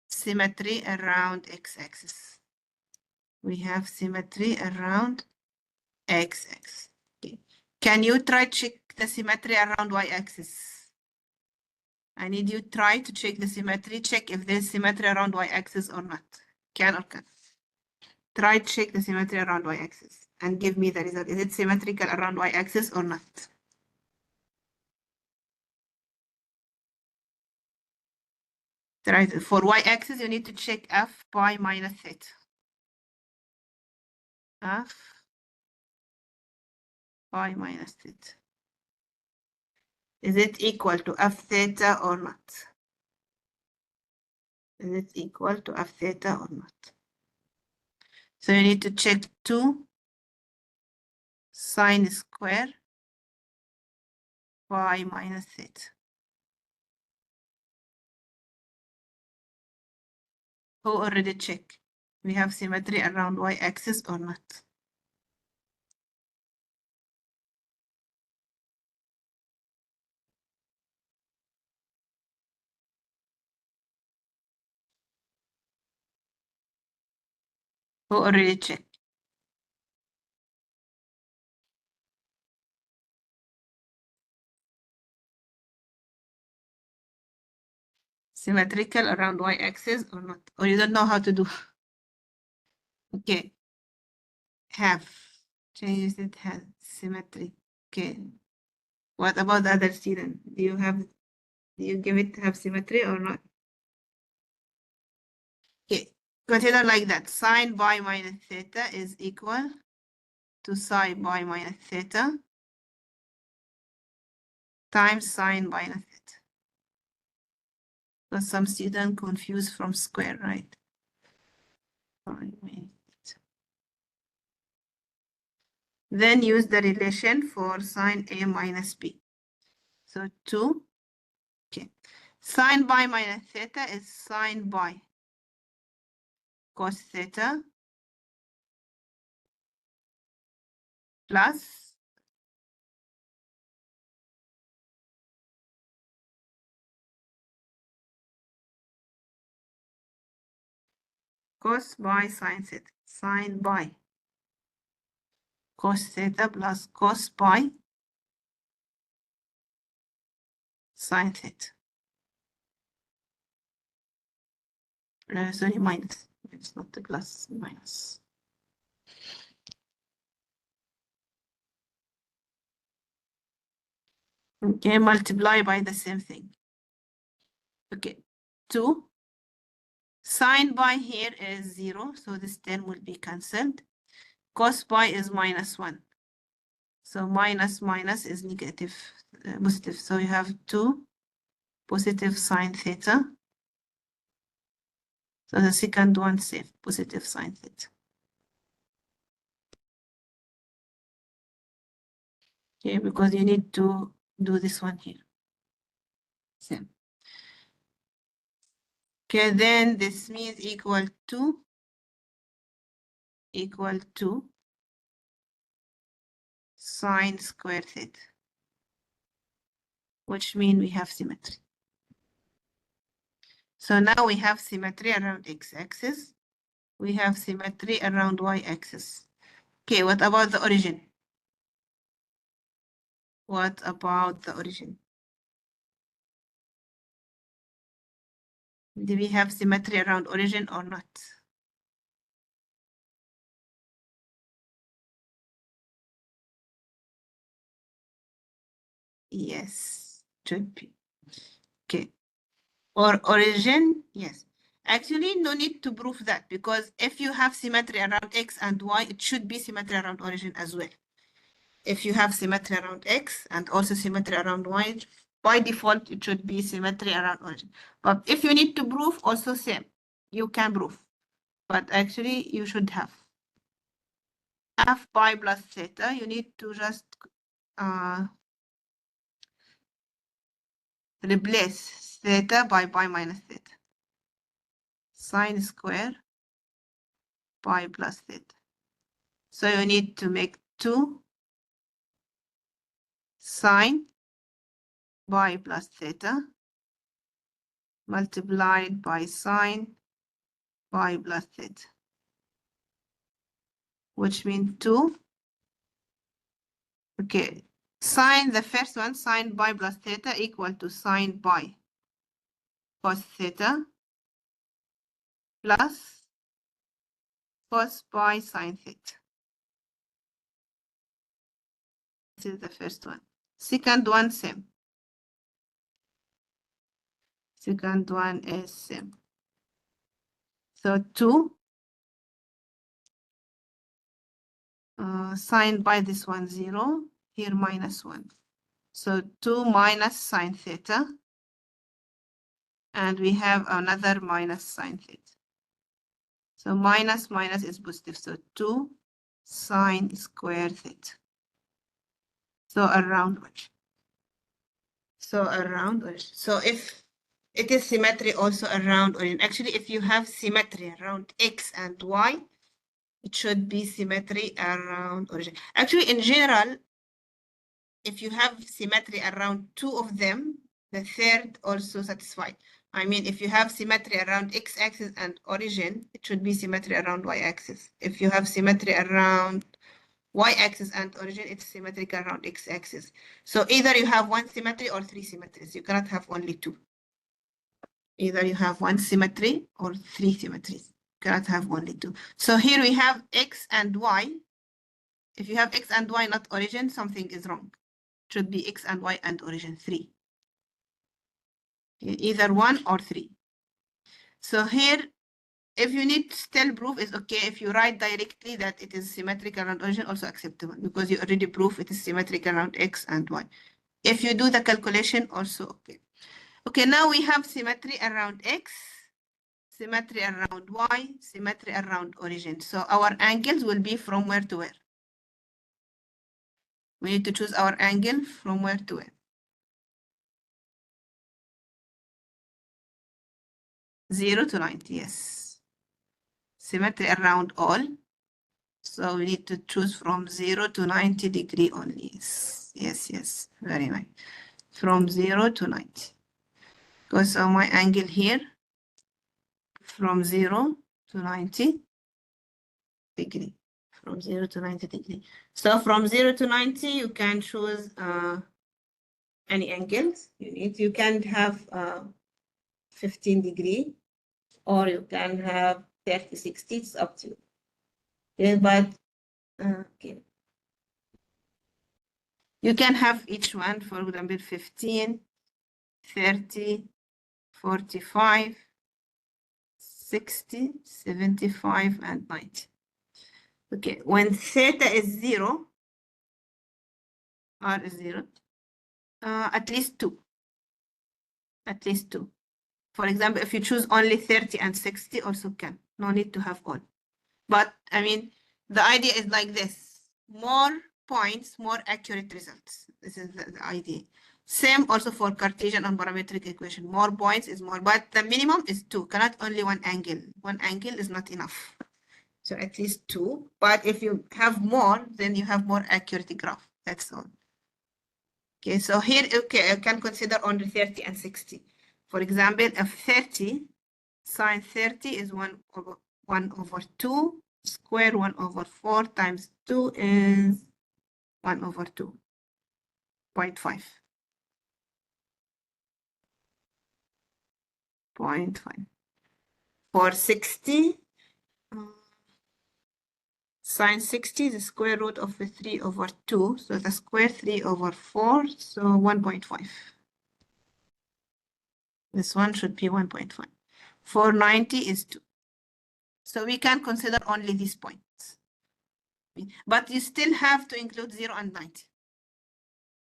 Speaker 1: symmetry around x-axis. We have symmetry around x-axis. Okay. Can you try to check the symmetry around y-axis? I need you try to check the symmetry, check if there's symmetry around y-axis or not. Can or can't? Try to check the symmetry around y-axis and give me the result. Is it symmetrical around y-axis or not? Try to, for y-axis, you need to check f pi minus theta. F pi minus theta. Is it equal to f theta or not? Is it equal to f theta or not? So you need to check 2 sine square pi minus theta. Who already check? We have symmetry around y-axis or not? Who already check? Symmetrical around y-axis or not? Or you don't know how to do? Okay. Have. Changes it has symmetry. Okay. What about the other student? Do you give it have symmetry or not? Okay. Consider like that. Sine pi minus theta is equal to sine pi minus theta times sine minus theta. Because some student confused from square, right? Then use the relation for sine A minus B. So 2, okay. Sine pi minus theta is sine pi cos theta plus cos pi sine theta. Sine pi cos theta plus cos pi sine theta. Sorry, minus. It's not the plus, minus. Okay, multiply by the same thing. Okay, 2. Sine pi here is 0, so this term will be cancelled. Cos pi is -1. So minus is negative, positive. So you have 2 positive sine theta. So the second one safe, positive sine theta. Okay, because you need to do this one here. Same. Okay, then this means equal to sine square theta, which means we have symmetry. So now we have symmetry around x-axis. We have symmetry around y-axis. Okay, what about the origin? What about the origin? Do we have symmetry around origin or not? Yes, should be. Okay. Or origin, yes. Actually, no need to prove that, because if you have symmetry around x and y, it should be symmetry around origin as well. If you have symmetry around x and also symmetry around y, by default, it should be symmetry around origin. But if you need to prove, also same. You can prove. But actually, you should have. F pi plus theta, you need to just replace theta by pi minus theta. Sine square pi plus theta. So you need to make 2 sine pi plus theta multiplied by sine pi plus theta, which means 2. Okay, sine, the first one, sine pi plus theta equal to sine pi cos theta plus cos pi sine theta. This is the first one. Second one, same. Second one is same. So 2 sine pi, this one 0, here -1. So 2 minus sine theta. And we have another minus sine theta. So minus is positive. So 2 sine square theta. So around which? So around which? So if it is symmetry also around origin. Actually, if you have symmetry around x and y, it should be symmetry around origin. Actually, in general, if you have symmetry around 2 of them, the third also satisfied. I mean, if you have symmetry around x-axis and origin, it should be symmetry around y-axis. If you have symmetry around y-axis and origin, it's symmetric around x-axis. So either you have 1 symmetry or 3 symmetries. You cannot have only 2. Either you have 1 symmetry or 3 symmetries. You cannot have only 2. So here we have x and y. If you have x and y, not origin, something is wrong. It should be x and y and origin 3. Either 1 or 3. So here, if you need still proof, it's okay. If you write directly that it is symmetric around origin, also acceptable, because you already prove it is symmetric around x and y. If you do the calculation, also okay. Okay, now we have symmetry around x, symmetry around y, symmetry around origin. So our angles will be from where to where? We need to choose our angle from where to where? 0 to 90, yes. Symmetry around all. So we need to choose from 0 to 90 degree only. Yes, very nice. From 0 to 90. Because of my angle here, from 0 to 90 degree. From 0 to 90 degree. So from 0 to 90, you can choose any angles you need. You can have 15 degree, or you can have 30, 60, it's up to you. Yeah, but okay. You can have each one, for example, 15, 30, 45, 60, 75, and 90. Okay, when theta is 0, R is 0, at least 2. At least 2. For example, if you choose only 30 and 60, also can. No need to have all. But I mean, the idea is like this. More points, more accurate results. This is the idea. Same also for Cartesian and parametric equation. More points is more, but the minimum is 2. Cannot only one angle. One angle is not enough. So at least 2. But if you have more, then you have more accurate graph. That's all. Okay, so here, okay, I can consider only 30 and 60. For example, if 30, sine 30 is 1 over 2, square 1 over 4 times 2 is 1 over 2.5. 0.5. For 60, sine 60, the square root of 3 over 2, so the square 3 over 4, so 1.5. This one should be 1.5. For 90 is 2. So we can consider only these points. But you still have to include 0 and 90.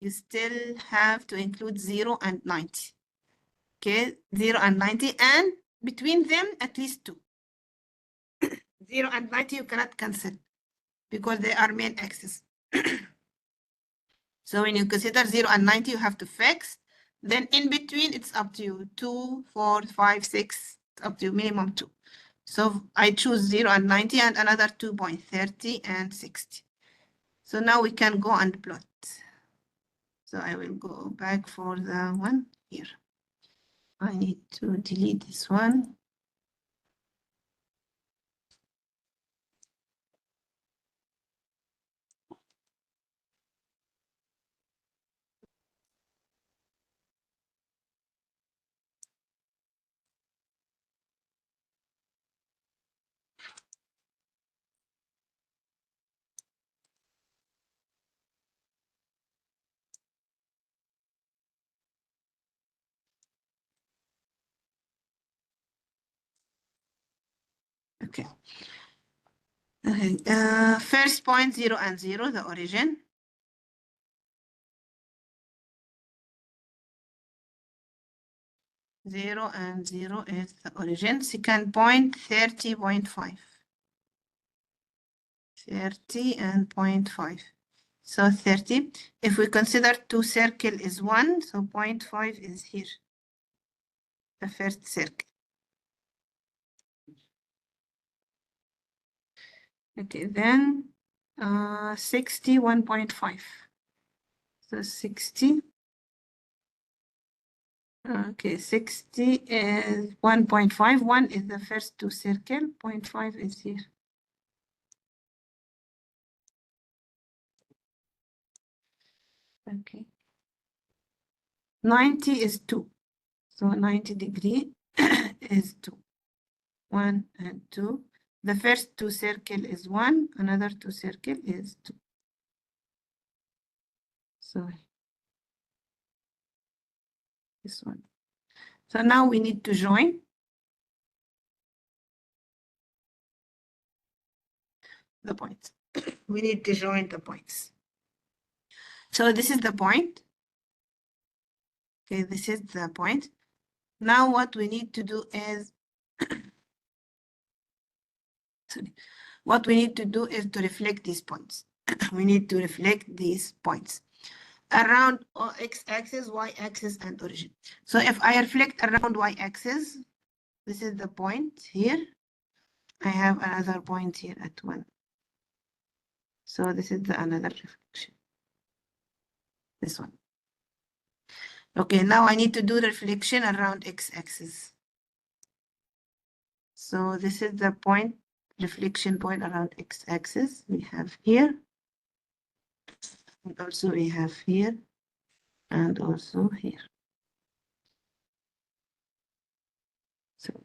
Speaker 1: You still have to include 0 and 90. Okay, 0 and 90, and between them, at least 2. 0 and 90 you cannot cancel because they are main axis. So when you consider 0 and 90, you have to fix. Then in between, it's up to you. 2, 4, 5, 6, it's up to you, minimum 2. So I choose 0 and 90 and another 2.30 and 60. So now we can go and plot. So I will go back for the one here. I need to delete this one. Okay. Okay. First point, 0 and 0, the origin. Zero and 0 is the origin. Second point, 30.5. 30 and 0.5. So 30. If we consider 2 circle is 1, so 0.5 is here. The first circle. Okay, then 61.5. So 60. Okay, 60 is 1.5. 1 is the first 2 circle. 0.5 is here. Okay. 90 is 2. So 90 degree is 2. 1 and 2. The first 2 circle is 1. Another 2 circle is 2. Sorry. This one. So now we need to join the points. We need to join the points. So this is the point. Okay, this is the point. Now what we need to do is sorry. What we need to do is to reflect these points. We need to reflect these points around x-axis, y-axis, and origin. So if I reflect around y-axis, this is the point here. I have another point here at 1. So this is another reflection. This one. Okay, now I need to do the reflection around x-axis. So this is the point, reflection point around x-axis. We have here. And also we have here. And also here. So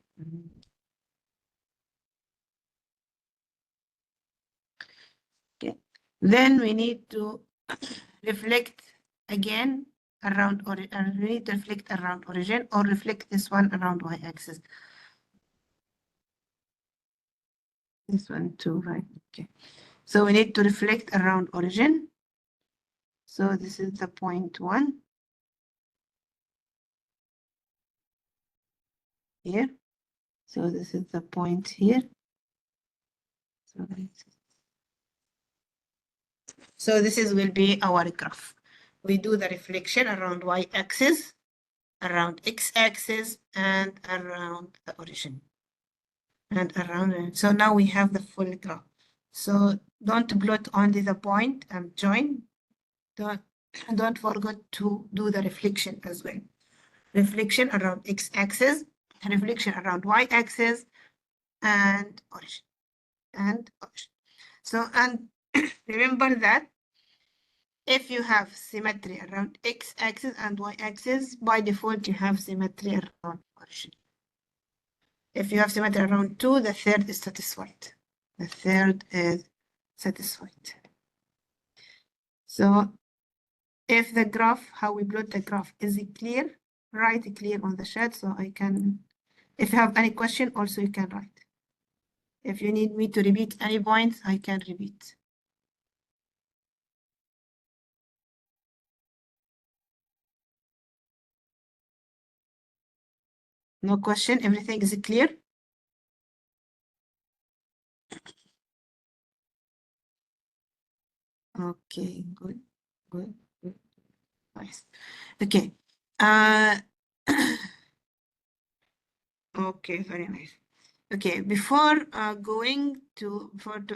Speaker 1: okay. Then we need to reflect again around origin, we need to reflect around origin or reflect this one around y-axis. This one too, right? Okay. So we need to reflect around origin. So this is the point 1 here. So this is the point here. So this is will be our graph. We do the reflection around y-axis, around x-axis, and around the origin. And around it. So now we have the full graph. So don't plot only the point and join. Don't forget to do the reflection as well. Reflection around x-axis, reflection around y-axis, and origin. And origin. So, and remember that if you have symmetry around x-axis and y-axis, by default you have symmetry around origin. If you have symmetry around 2, the third is satisfied. The third is satisfied. So if the graph, how we plot the graph is clear, write clear on the chat so I can, if you have any question, also you can write. If you need me to repeat any points, I can repeat. No question, everything is clear? Okay, good, good, good. Nice. Okay. Okay, very nice. Okay, before going to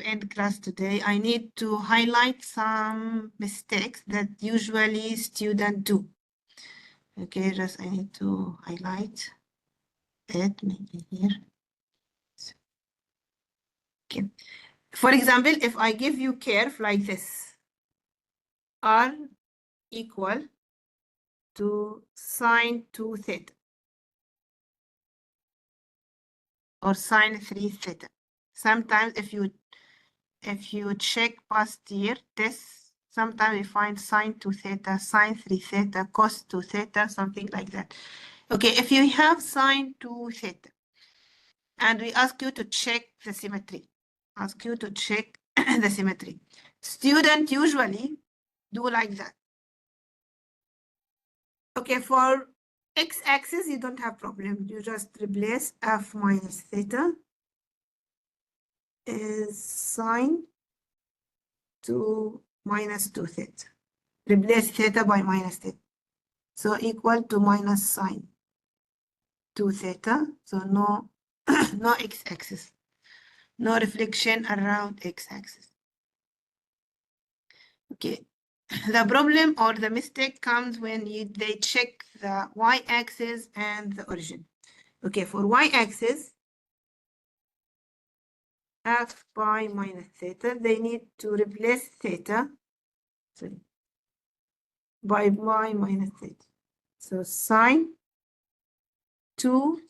Speaker 1: end class today, I need to highlight some mistakes that usually students do. Okay, just I need to highlight it maybe here. Okay. For example, if I give you curve like this, R equal to sine 2 theta or sine 3 theta. Sometimes if you check past year tests, sometimes you find sine 2 theta, sine 3 theta, cos 2 theta, something like that. Okay, if you have sine 2 theta and we ask you to check the symmetry, the symmetry. Students usually do like that. Okay, for x-axis, you don't have problem. You just replace f minus theta is sine 2 minus 2 theta. Replace theta by minus theta. So equal to minus sine 2 theta. So no, no x-axis. No reflection around x-axis. Okay. The problem or the mistake comes when they check the y-axis and the origin. Okay, for y-axis, f pi minus theta, they need to replace theta by pi minus theta. So sine 2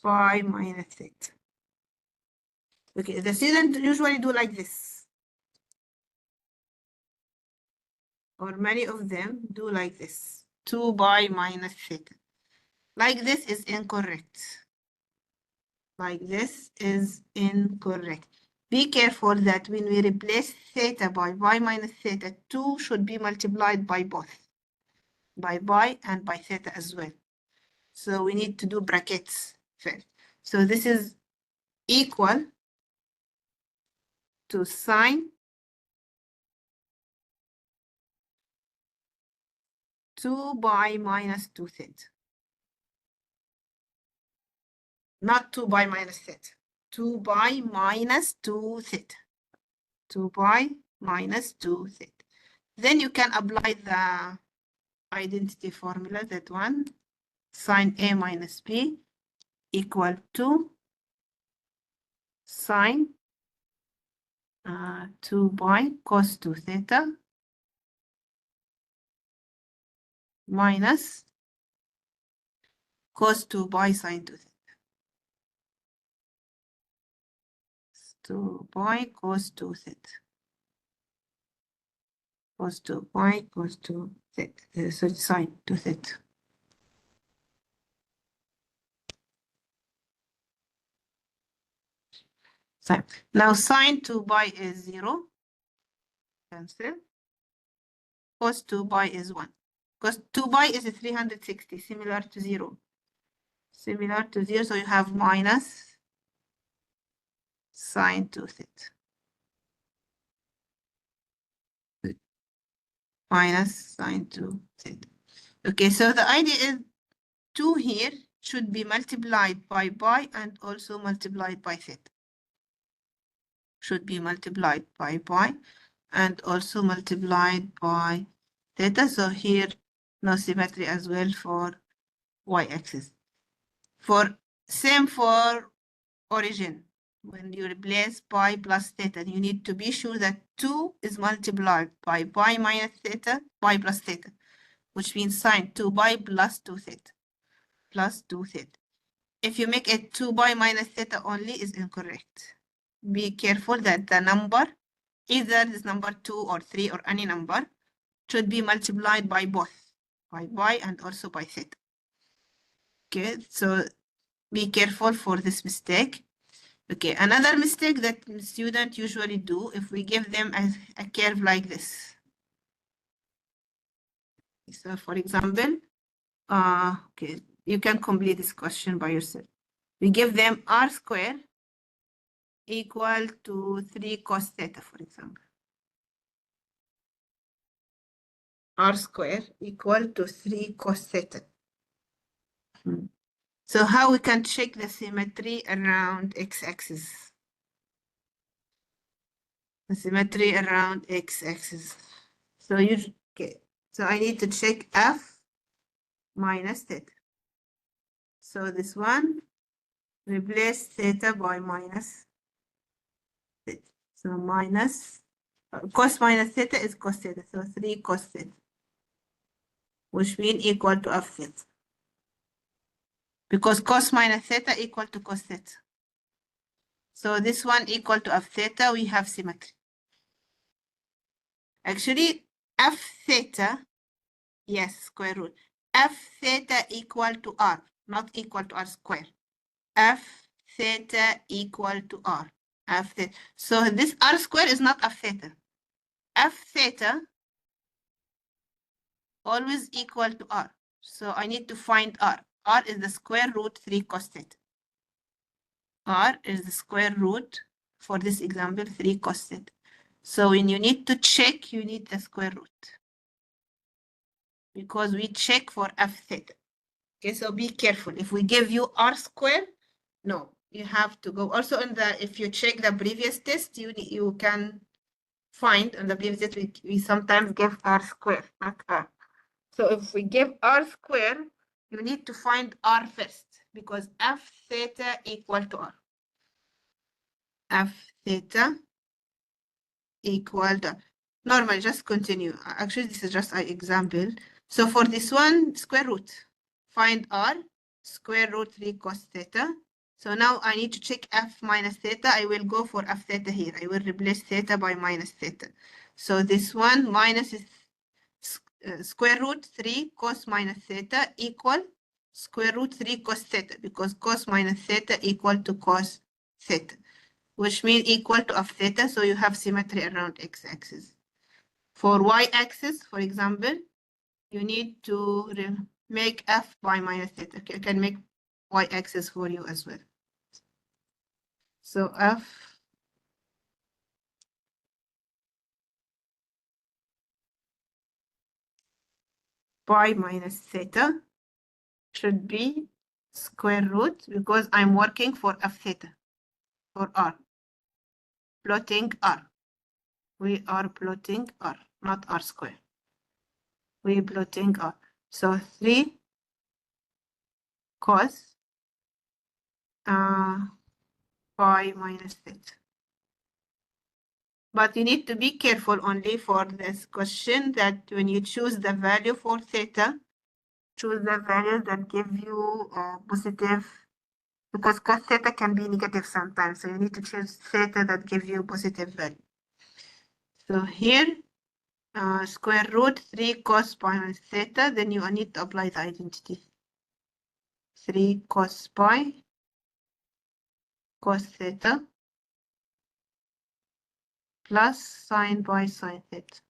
Speaker 1: pi minus theta. Okay, the students usually do like this. Or many of them do like this. 2 pi minus theta. Like this is incorrect. Like this is incorrect. Be careful that when we replace theta by pi minus theta, 2 should be multiplied by both. By pi and by theta as well. So we need to do brackets first. So this is equal to sine 2 pi minus 2 theta. Not 2 pi minus theta. 2 pi minus 2 theta. 2 pi minus 2 theta. Then you can apply the identity formula, that one, sine A minus B equal to sine 2 pi cos 2 theta minus cos 2 pi sine 2 theta. 2 pi cos 2 theta. cos 2 pi cos 2 theta, sorry, sine 2 theta. Sine. Now sine 2 pi is 0. Cancel. Cos 2 pi is 1. Cos 2 pi is 360, similar to 0. Similar to 0, so you have minus sine 2 theta. Minus sine 2 theta. Okay, so the idea is 2 here should be multiplied by pi and also multiplied by theta. Should be multiplied by pi and also multiplied by theta. So here, no symmetry as well for y-axis. Same for origin. When you replace pi plus theta, you need to be sure that 2 is multiplied by pi minus theta, pi plus theta, which means sine 2 pi plus 2 theta, plus 2 theta. If you make it 2 pi minus theta only is incorrect. Be careful that the number, either this number 2 or 3 or any number, should be multiplied by both, by pi and also by theta. Okay, so be careful for this mistake. Okay, another mistake that students usually do if we give them a curve like this. So for example, okay, you can complete this question by yourself. We give them r square equal to 3 cos theta, for example. R square equal to 3 cos theta. So how we can check the symmetry around x-axis? The symmetry around x-axis. So okay. So I need to check f minus theta. So this one, replace theta by minus theta. So minus, cos minus theta is cos theta. So 3 cos theta, which means equal to f theta. Because cos minus theta equal to cos theta. So this one equal to f theta, we have symmetry. Actually, f theta, yes, square root. F theta equal to r, not equal to r square. F theta equal to r. F theta. So this r square is not f theta. F theta always equal to r. So I need to find r. R is the square root 3 cos theta. R is the square root, for this example, 3 cos theta. So when you need to check, you need the square root. Because we check for f theta. Okay, so be careful. If we give you r square, no, you have to go. Also, if you check the previous test, you can find on the previous test, we sometimes give r square, not r. So if we give r square, you need to find r first, because f theta equal to r. F theta equal to, normal, just continue. Actually, this is just an example. So for this one, square root, find r, square root 3 cos theta. So now I need to check f minus theta. I will go for f theta here. I will replace theta by minus theta. So this one minus is square root 3 cos minus theta equal square root 3 cos theta, because cos minus theta equal to cos theta, which means equal to f theta. So you have symmetry around x-axis. For y-axis, for example, you need to make f by minus theta. Okay, I can make y-axis for you as well. So f by minus theta should be square root, because I'm working for f theta, for r. Plotting r. We are plotting r, not r square. We plotting r. So 3 cos pi minus theta. But you need to be careful only for this question that when you choose the value for theta, choose the value that give you positive, because cos theta can be negative sometimes. So you need to choose theta that gives you positive value. So here square root 3 cos pi minus theta, then you need to apply the identity. 3 cos pi cos theta plus sine pi sine theta.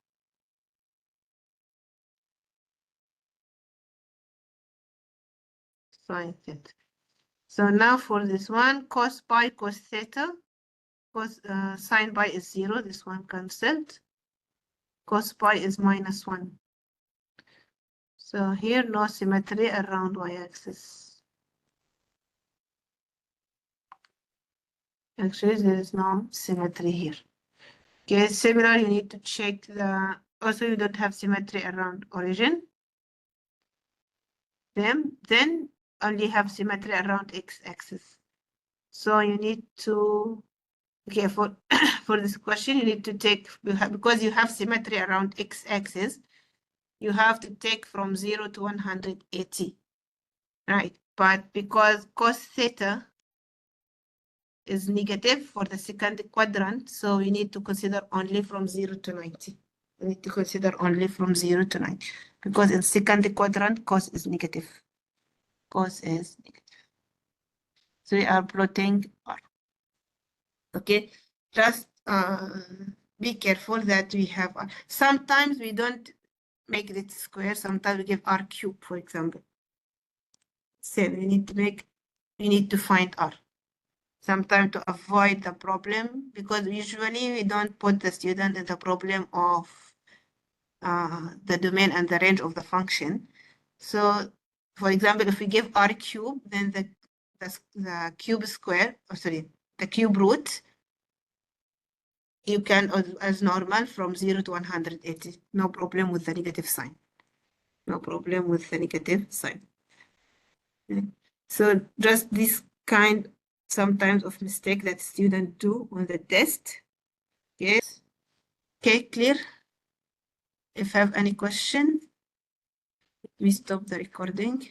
Speaker 1: Sine theta. So now for this one, cos pi cos theta, sine pi is 0, this one cancelled. Cos pi is -1. So here no symmetry around y-axis. Actually, there is no symmetry here. Okay, similar, you need to check the, also you don't have symmetry around origin. Then only have symmetry around x-axis. So you need to, okay, for, for this question, you need to take, because you have symmetry around x-axis, you have to take from 0 to 180, right? But because cos theta is negative for the second quadrant, so we need to consider only from 0 to 90. We need to consider only from 0 to 90, because in second quadrant, cos is negative. Cos is negative. So we are plotting R. Okay, just be careful that we have R. Sometimes we don't make it square, sometimes we give R cube, for example. So we need to find R. Sometimes to avoid the problem, because usually we don't put the student in the problem of the domain and the range of the function. So, for example, if we give R cube, then the cube square, or sorry, the cube root, you can, as normal, from 0 to 180. No problem with the negative sign. No problem with the negative sign. Okay. So just this kind sometimes of mistake that students do on the test. Yes. Okay, clear? If you have any question, let me stop the recording.